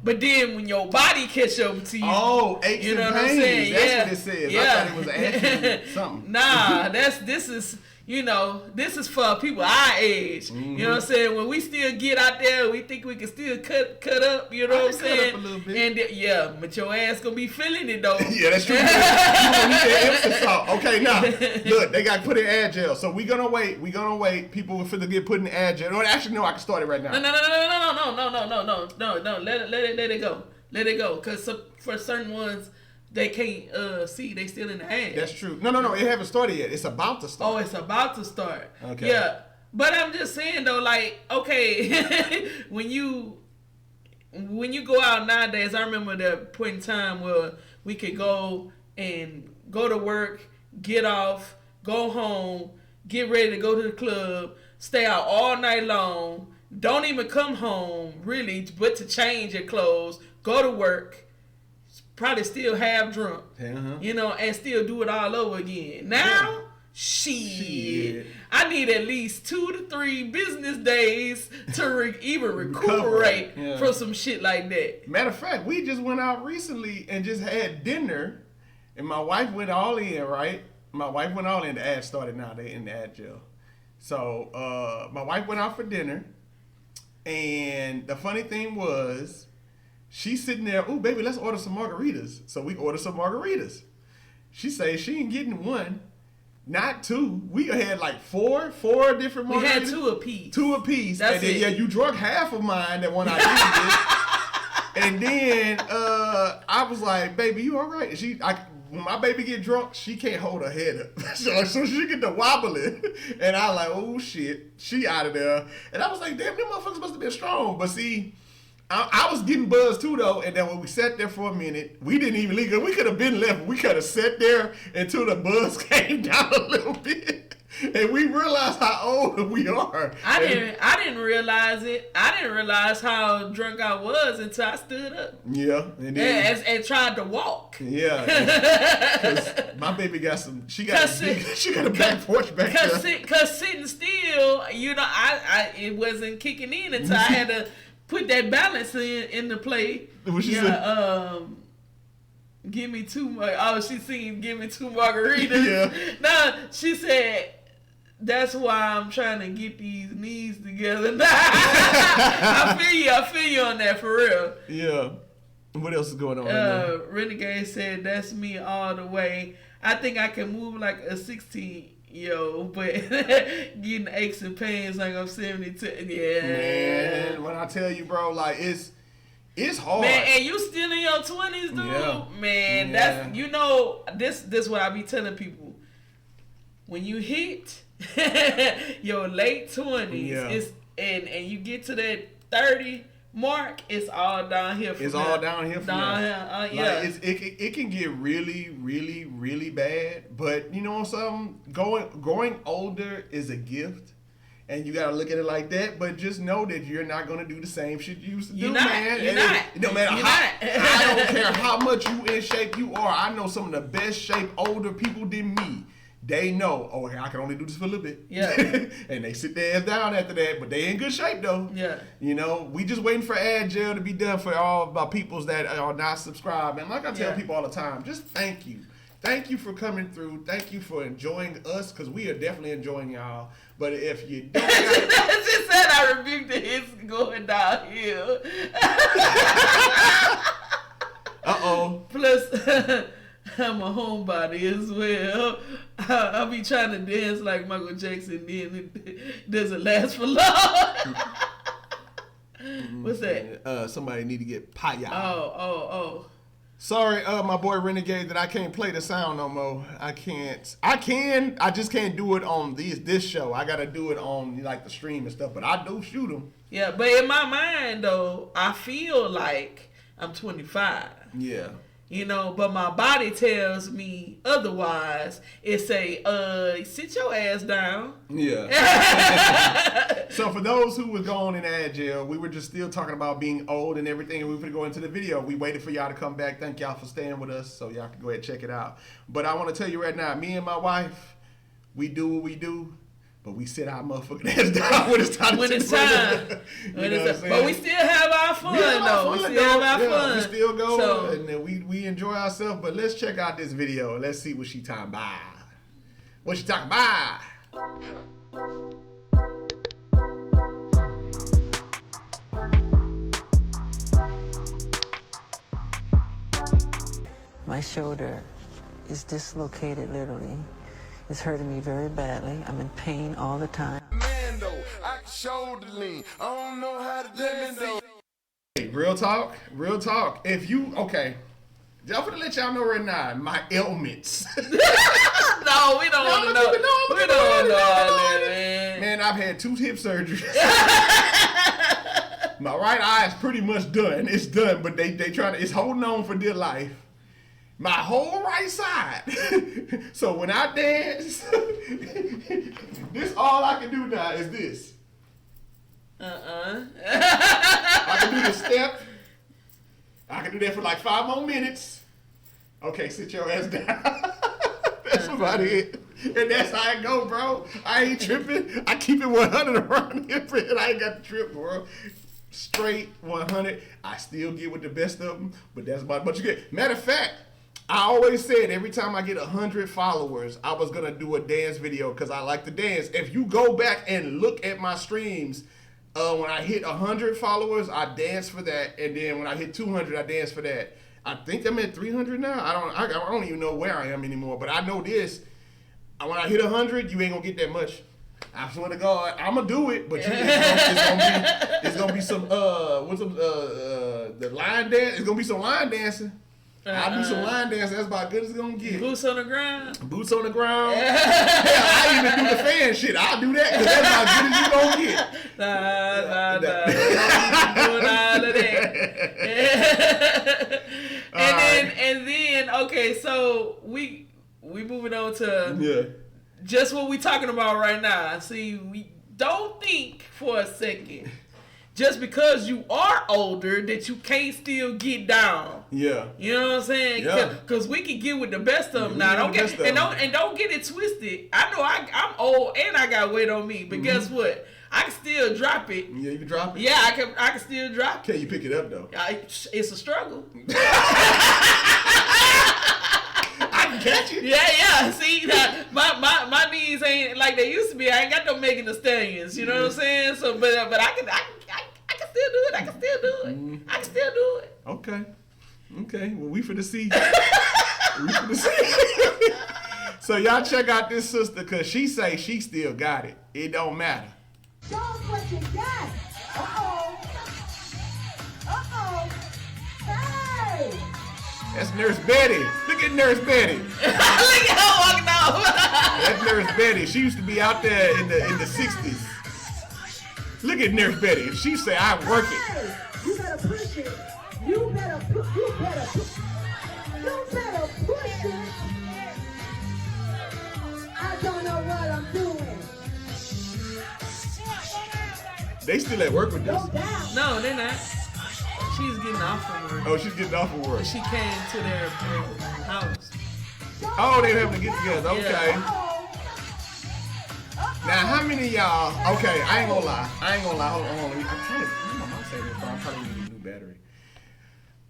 but then when your body catch up to you, aches you know and what I'm pains. saying? That's what it says. Yeah. I thought it was actually something. Nah, this is. You know, this is for people our age. You know what I'm saying? When we still get out there, we think we can still cut up. You know what I'm saying? Cut up a little bit. And but your ass gonna be feeling it though. Yeah, that's true. You gonna need that Epsom salt. Okay, now look, they got put in Agile, so we gonna wait. People are finna get put in Agile. No, actually, no, I can start it right now. No. Let it go. Let it go. Cause for certain ones, they can't see. They still in the ad. That's true. No. It haven't started yet. It's about to start. Oh, it's about to start. Okay. Yeah. But I'm just saying though, like, okay, when you go out nowadays, I remember that point in time where we could go to work, get off, go home, get ready to go to the club, stay out all night long, don't even come home really, but to change your clothes, go to work. Probably still half drunk, you know, and still do it all over again. Now, shit. I need at least 2 to 3 business days to even recuperate from some shit like that. Matter of fact, we just went out recently and just had dinner, and my wife went all in, right? My wife went all in. The ad started now. They in the ad jail. So my wife went out for dinner, and the funny thing was, she's sitting there, "Oh, baby, let's order some margaritas." So we ordered some margaritas. She says she ain't getting one, not two. We had like four different margaritas. We had 2 apiece. 2 apiece. That's and then, it. you drunk half of mine, that one I did. And then I was like, "Baby, you all right?" When my baby get drunk, she can't hold her head up. so she get to wobbling. And I like, "Oh, shit. She out of there." And I was like, "Damn, them motherfuckers must have been strong." But see, I was getting buzzed too though, and then when we sat there for a minute, we didn't even leave. We could have been left. We could have sat there until the buzz came down a little bit, and we realized how old we are. I didn't realize it. I didn't realize how drunk I was until I stood up. Yeah, and tried to walk. Yeah, because my baby got some. She got a back porch back there. Cause sitting still, you know, it wasn't kicking in until I had to put that balance in the play. What she said? Give me 2. She singing "Give me 2 margaritas." Yeah. No, she said, "That's why I'm trying to get these knees together." I feel you on that for real. Yeah. What else is going on? Renegade said, "That's me all the way. I think I can move like a 16-year-old, but getting aches and pains like I'm 72. Yeah, man. When I tell you, bro, like it's hard. Man, and you still in your 20s, dude. Yeah. Man, that's, you know, this what I be telling people. When you hit your late 20s, it's and you get to that 30 mark, it's all downhill. It's all downhill from there. Yeah. Like it can get really, really, really bad. But you know something? Growing older is a gift. And you gotta look at it like that, but just know that you're not gonna do the same shit you used to do, man. It don't matter I don't care how much you in shape you are. I know some of the best shape older people than me. They know, I can only do this for a little bit. Yeah. And they sit their ass down after that, but they in good shape though. Yeah. You know, we just waiting for ad gel to be done for all of our peoples that are not subscribed. And like I tell people all the time, just thank you. Thank you for coming through. Thank you for enjoying us, because we are definitely enjoying y'all. But if you don't... She said I rebuked the hits going downhill. Uh-oh. Plus, I'm a homebody as well. I'll be trying to dance like Michael Jackson, then it doesn't last for long. What's that? Somebody need to get paya. Oh. Sorry, my boy Renegade, that I can't play the sound no more. I just can't do it on this show. I gotta do it on like the stream and stuff, but I do shoot them. Yeah, but in my mind though, I feel like I'm 25. Yeah. You know, but my body tells me otherwise. It say, sit your ass down. Yeah. So for those who was going in ad jail, we were just still talking about being old and everything, and we were going to go into the video. We waited for y'all to come back. Thank y'all for staying with us, so y'all can go ahead and check it out. But I want to tell you right now, me and my wife, we do what we do. But we sit our motherfucking ass down when it's time. But we still have our fun, though. We still have our fun. We still go, and then we enjoy ourselves. But let's check out this video. Let's see what she talking about. What she talking about? My shoulder is dislocated, literally. It's hurting me very badly. I'm in pain all the time. Mando, I can shoulder lean. I don't know how to do it. Hey, real talk. If you, I'm gonna let y'all know right now, my ailments. No, we don't want to know. We don't want to know all that, man. Man, I've had 2 hip surgeries. My right eye is pretty much done. It's done, but they trying to, it's holding on for dear life. My whole right side. So when I dance, this all I can do now is this. I can do the step. I can do that for like 5 more minutes. Okay, sit your ass down. That's about it. And that's how I go, bro. I ain't tripping. I keep it 100 around here, and I ain't got the trip, bro. Straight 100. I still get with the best of them, but that's about what you get. Matter of fact, I always said every time I get 100 followers, I was going to do a dance video because I like to dance. If you go back and look at my streams, when I hit 100 followers, I dance for that. And then when I hit 200, I dance for that. I think I'm at 300 now. I don't even know where I am anymore. But I know this. When I hit 100, you ain't going to get that much. I swear to God, I'm going to do it. But it's going to be some, the line dance. It's going to be some line dancing. I'll do some line dance. That's about good as it's gonna get. Boots on the ground. Boots on the ground. Yeah, I even do the fan shit. I'll do that because that's about good as you gonna get. Nah. Doing all of that. And then, okay, so we moving on to just what we talking about right now. See, we don't think for a second. Just because you are older, that you can't still get down. Yeah. You know what I'm saying? Yeah. Because we can get with the best of them now. Don't get it twisted. I know I'm old and I got weight on me, but guess what? I can still drop it. Yeah, you can drop it? Yeah, I can still drop it. Can you pick it up though? It's a struggle. I can catch it. Yeah. See, my knees ain't like they used to be. I ain't got no Megan Thee Stallions. You know what I'm saying? So, but I can still do it. I can still do it. Okay. Well, we finna see. So y'all check out this sister because she say she still got it. It don't matter. Show us what you got. Hey. That's Nurse Betty. Look at Nurse Betty. Look at her walking off. That's Nurse Betty. She used to be out there in the 60s. Look at Nurse Betty. If she say I work it. Hey, you better push it. You better push it. I don't know what I'm doing. They still at work with this. Go down. No, they're not. She's getting off from work. Oh, she's getting off of work. She came to their house. Oh, they having to get together. Okay. Now, how many of y'all? Okay, I ain't gonna lie. Hold on. I'm trying to. My mom said this, but I'm trying to get a new battery.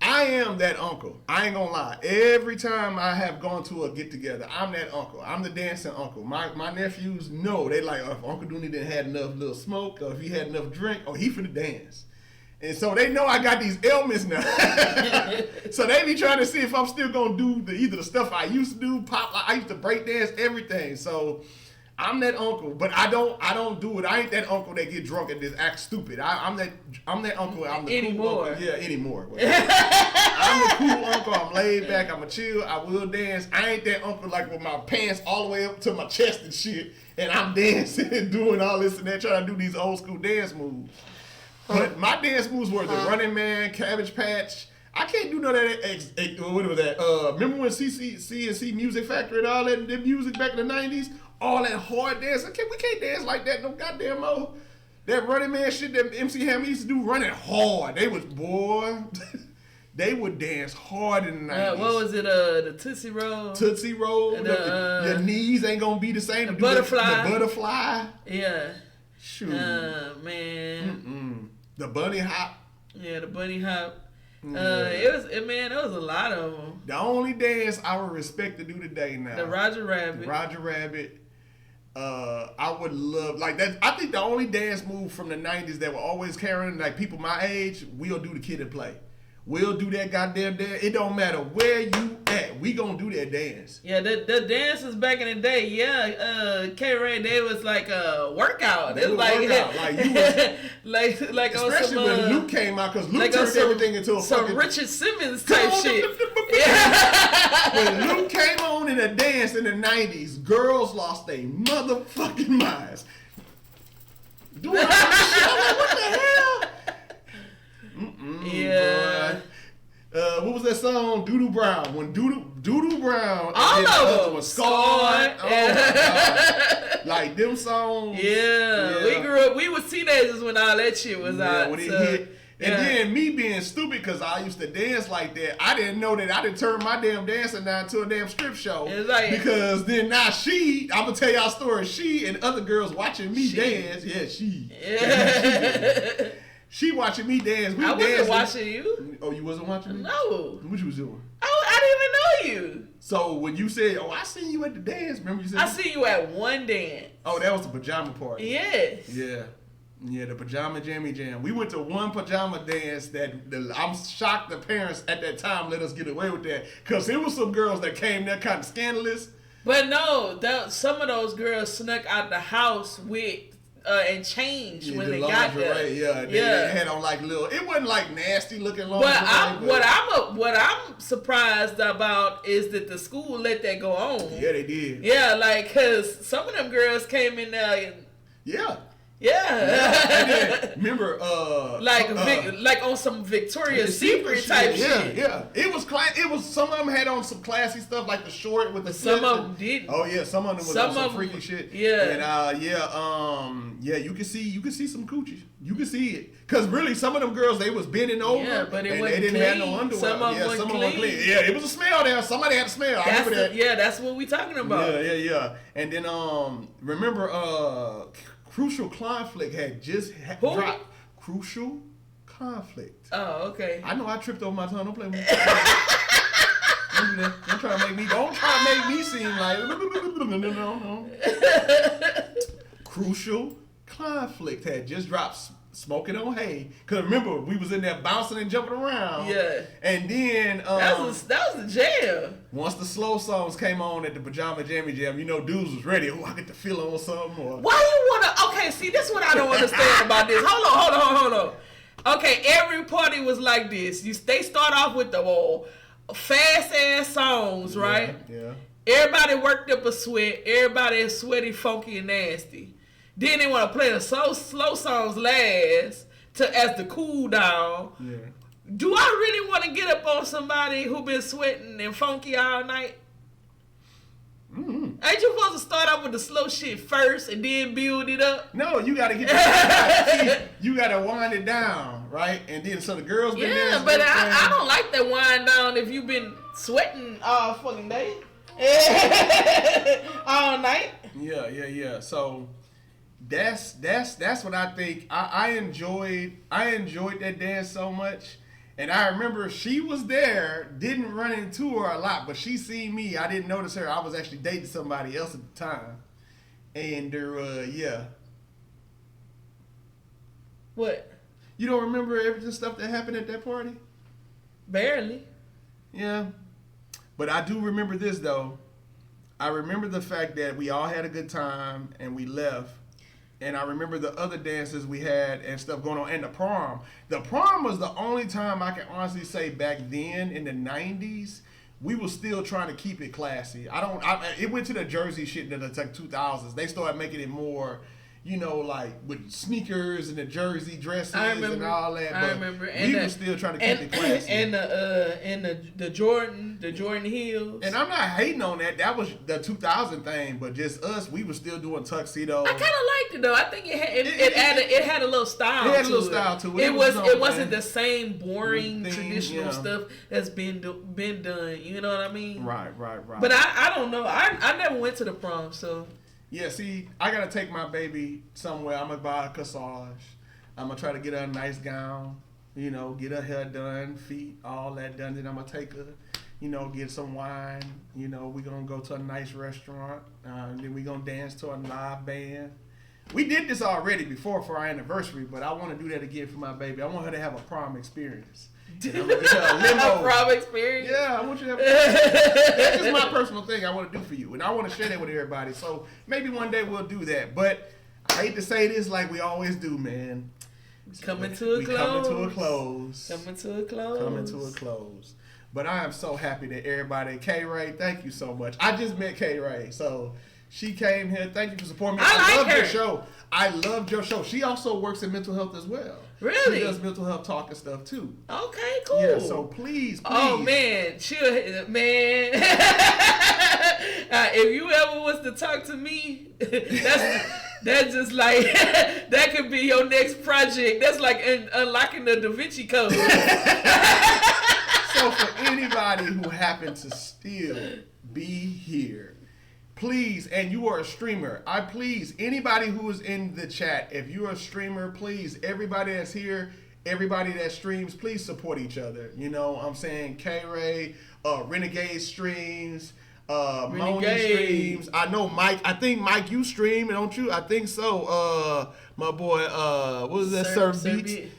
I am that uncle. I ain't gonna lie. Every time I have gone to a get together, I'm that uncle. I'm the dancing uncle. My nephews know. They like, if Uncle Dooney didn't have enough little smoke, or if he had enough drink, or he finna dance. And so they know I got these ailments now. So they be trying to see if I'm still gonna do either the stuff I used to do, pop. I used to break dance, everything. So I'm that uncle, but I don't do it. I ain't that uncle that get drunk and just act stupid. I'm that uncle. I'm the cool uncle. Yeah, anymore. I'm the cool uncle. I'm laid back. I'm a chill. I will dance. I ain't that uncle like with my pants all the way up to my chest and shit, and I'm dancing and doing all this and that, trying to do these old school dance moves. But my dance moves were the Running Man, Cabbage Patch. I can't do none of that. What was that? Remember when CNC Music Factory and all that music back in the 90s? All that hard dance. We can't dance like that no goddamn more. That Running Man shit that MC Hammer used to do, running hard. They was, boy, they would dance hard in the 90s. What was it? The Tootsie Roll? Tootsie Roll. And your knees ain't going to be the same. The butterfly. The butterfly. Yeah. Shoot. Man. The bunny hop. Yeah, the bunny hop. There was a lot of them. The only dance I would respect to do today now. The Roger Rabbit. I would love like that. I think the only dance move from the 90s that were always carrying like people my age, we'll do the Kid and Play. We'll do that goddamn dance. It don't matter where you at. We gonna do that dance. Yeah, the dances back in the day. Yeah, K-Ray, they was like a workout. It was like workout. Like you was, like especially on some, when Luke came out, because Luke like turned everything into a fucking Richard Simmons type shit. When Luke came on in a dance in the 90s, girls lost their motherfucking minds. Doing all this shit, I'm like, what the hell? Yeah. What was that song? Doodoo Brown. When Doodoo Brown all of them was scarred. Oh my God. Like them songs. Yeah. We grew up. We were teenagers when all that shit was out. When it hit. And then me being stupid because I used to dance like that, I didn't know that I didn't turn my damn dancing down to a damn strip show. Like, because then now I'm going to tell y'all a story. She and other girls watching me dance. Yeah, she. Yeah. She watching me dance. I wasn't watching you. Oh, you wasn't watching me? No. What you was doing? I didn't even know you. So when you said, "Oh, I seen you at the dance," remember you said? I seen you at one dance. Oh, that was the pajama party. Yes. Yeah, the pajama jammy jam. We went to one pajama dance that I'm shocked the parents at that time let us get away with that, because there was some girls that came there kind of scandalous. But no, some of those girls snuck out the house with. And changed when they got there. Yeah, they had on like little. It wasn't like nasty looking lingerie. But what I'm surprised about is that the school let that go on. Yeah, they did. Yeah, like because some of them girls came in there. And, yeah. And then, remember, like on some Victoria's Secret type shit. Yeah. It was some of them had on some classy stuff like the short with the. Some of them did. Oh yeah, some of them was on some freaky shit. Yeah. And you can see some coochies. You can see it, cause really some of them girls they was bending over. Yeah, but they didn't have no underwear. Some of them wasn't clean. Yeah, it was a smell there. Somebody had a smell. I remember that. Yeah, that's what we talking about. Yeah. And then remember Crucial Conflict had just dropped. Crucial Conflict. Oh, okay. I know I tripped over my tongue. Don't play with me. Don't try to make me seem like no. Crucial Conflict had just dropped. Smoking on hay, cause remember we was in there bouncing and jumping around. Yeah, and then that was the jam. Once the slow songs came on at the pajama jammy jam, dudes was ready. Oh, I get the feel on something. Or why you wanna? Okay, see, this is what I don't understand about this. Hold on. Okay, every party was like this. They start off with the fast ass songs, right? Yeah. Everybody worked up a sweat. Everybody is sweaty, funky, and nasty. Then they want to play the slow songs last as the cool down. Yeah. Do I really want to get up on somebody who been sweating and funky all night? Mm-hmm. Ain't you supposed to start out with the slow shit first and then build it up? No, you gotta get you gotta wind it down, right? And then so the girls been Yeah, but I don't like that wind down if you've been sweating all fucking day. All night. Yeah. So that's what I think. I enjoyed that dance so much. And I remember she was there, didn't run into her a lot, but she seen me. I didn't notice her. I was actually dating somebody else at the time. And yeah. What? You don't remember everything stuff that happened at that party? Barely. Yeah. But I do remember this though. I remember the fact that we all had a good time and we left. And I remember the other dances we had and stuff going on. And the prom. The prom was the only time I can honestly say back then in the 90s, we were still trying to keep it classy. It went to the Jersey shit in the like 2000s. They started making it more, you know, like with sneakers and the Jersey dresses and all that. But I remember. We were still trying to keep it classy. And the Jordan heels. And I'm not hating on that. That was the 2000 thing, but just us, we were still doing tuxedos. I kind of liked it though. I think it had a little style. It had a little style to it. It wasn't the same boring traditional stuff that's been done. You know what I mean? Right. But I don't know. I never went to the prom, so. Yeah, see, I gotta take my baby somewhere. I'm gonna buy a corsage. I'm gonna try to get her a nice gown. You know, get her hair done, feet, all that done. Then I'm gonna take her, you know, get some wine. You know, we're gonna go to a nice restaurant. And then we're gonna dance to a live band. We did this already before for our anniversary, but I want to do that again for my baby. I want her to have a prom experience. A prom experience? Yeah, I want you to have that's just my personal thing I want to do for you. And I want to share that with everybody. So maybe one day we'll do that. But I hate to say this like we always do, man. Coming to a close. But I am so happy that everybody, K-Ray, thank you so much. I just met K-Ray, so she came here. Thank you for supporting me. I love your show. I loved your show. She also works in mental health as well. Really? She does mental health talk and stuff too. Okay, cool. Yeah, so please. Oh man, if you ever was to talk to me, that's just like that could be your next project. That's like unlocking the Da Vinci Code. So for anybody who happened to still be here, please, and you are a streamer, anybody who is in the chat, if you're a streamer, please, everybody that's here, everybody that streams, please support each other. You know, I'm saying K-Ray, Renegade streams, Moni streams. I know Mike. I think Mike, you stream, don't you? I think so. My boy, what was that?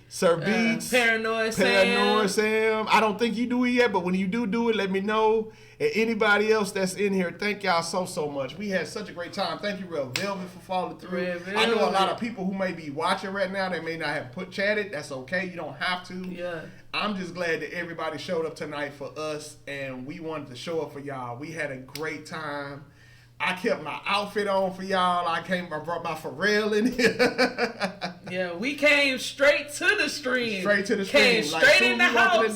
Sir Beats. Paranoid Sam. I don't think you do it yet, but when you do it, let me know. And anybody else that's in here, thank y'all so much. We had such a great time. Thank you, Real Velvet, for following through. I know a lot of people who may be watching right now, they may not have chatted. That's okay. You don't have to. Yeah. I'm just glad that everybody showed up tonight for us, and we wanted to show up for y'all. We had a great time. I kept my outfit on for y'all. I brought my Pharrell in here. Yeah, we came straight to the stream. Came straight in the house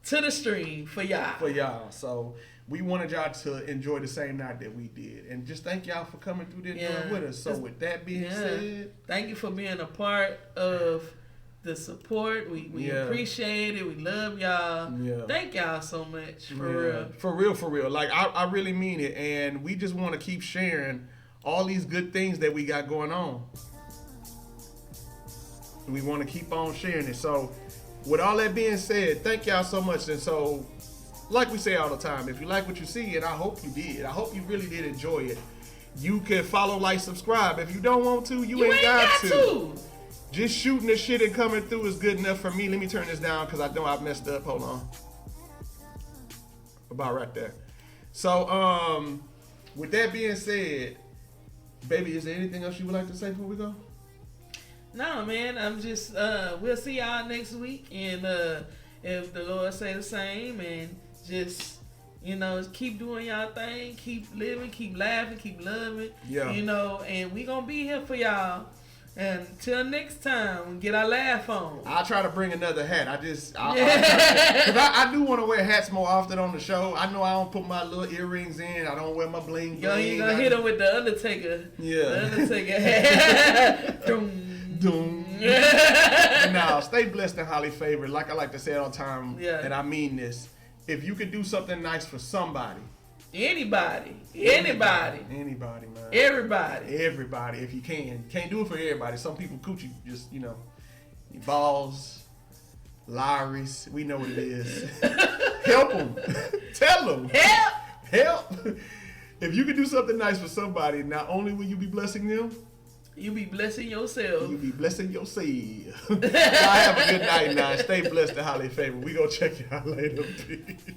to the stream for y'all. So we wanted y'all to enjoy the same night that we did. And just thank y'all for coming through this with us. So with that being said, thank you for being a part of the support. We appreciate it. We love y'all. Yeah. Thank y'all so much. For real. Like I really mean it. And we just want to keep sharing all these good things that we got going on. We want to keep on sharing it. So with all that being said, thank y'all so much. And so, like we say all the time, if you like what you see, and I hope you did, I hope you really did enjoy it, you can follow, like, subscribe. If you don't want to, you ain't got to. Just shooting the shit and coming through is good enough for me. Let me turn this down because I know I've messed up. Hold on. About right there. So, with that being said, baby, is there anything else you would like to say before we go? No, man. I'm just, we'll see y'all next week. And if the Lord say the same, and just You know, just keep doing y'all thing, keep living, keep laughing, keep loving. Yeah. You know, and we gonna be here for y'all. And until next time, we get our laugh on. I'll try to bring another hat. Because I do want to wear hats more often on the show. I know I don't put my little earrings in. I don't wear my bling bling. Yo, you gonna hit him with the Undertaker. Yeah. The Undertaker hat. Doom. Now, stay blessed and highly favored. Like I like to say all the time, and I mean this. If you could do something nice for somebody. Anybody, man. Everybody, if you can. Can't do it for everybody. Some people coochie just, balls, Larry's. We know what it is. Help them. Tell them. Help. If you could do something nice for somebody, not only will you be blessing them, you be blessing yourself. You be blessing yourself. Y'all have a good night now. Stay blessed and highly favored. We gonna check y'all later. Peace.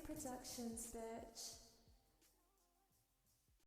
Productions, bitch.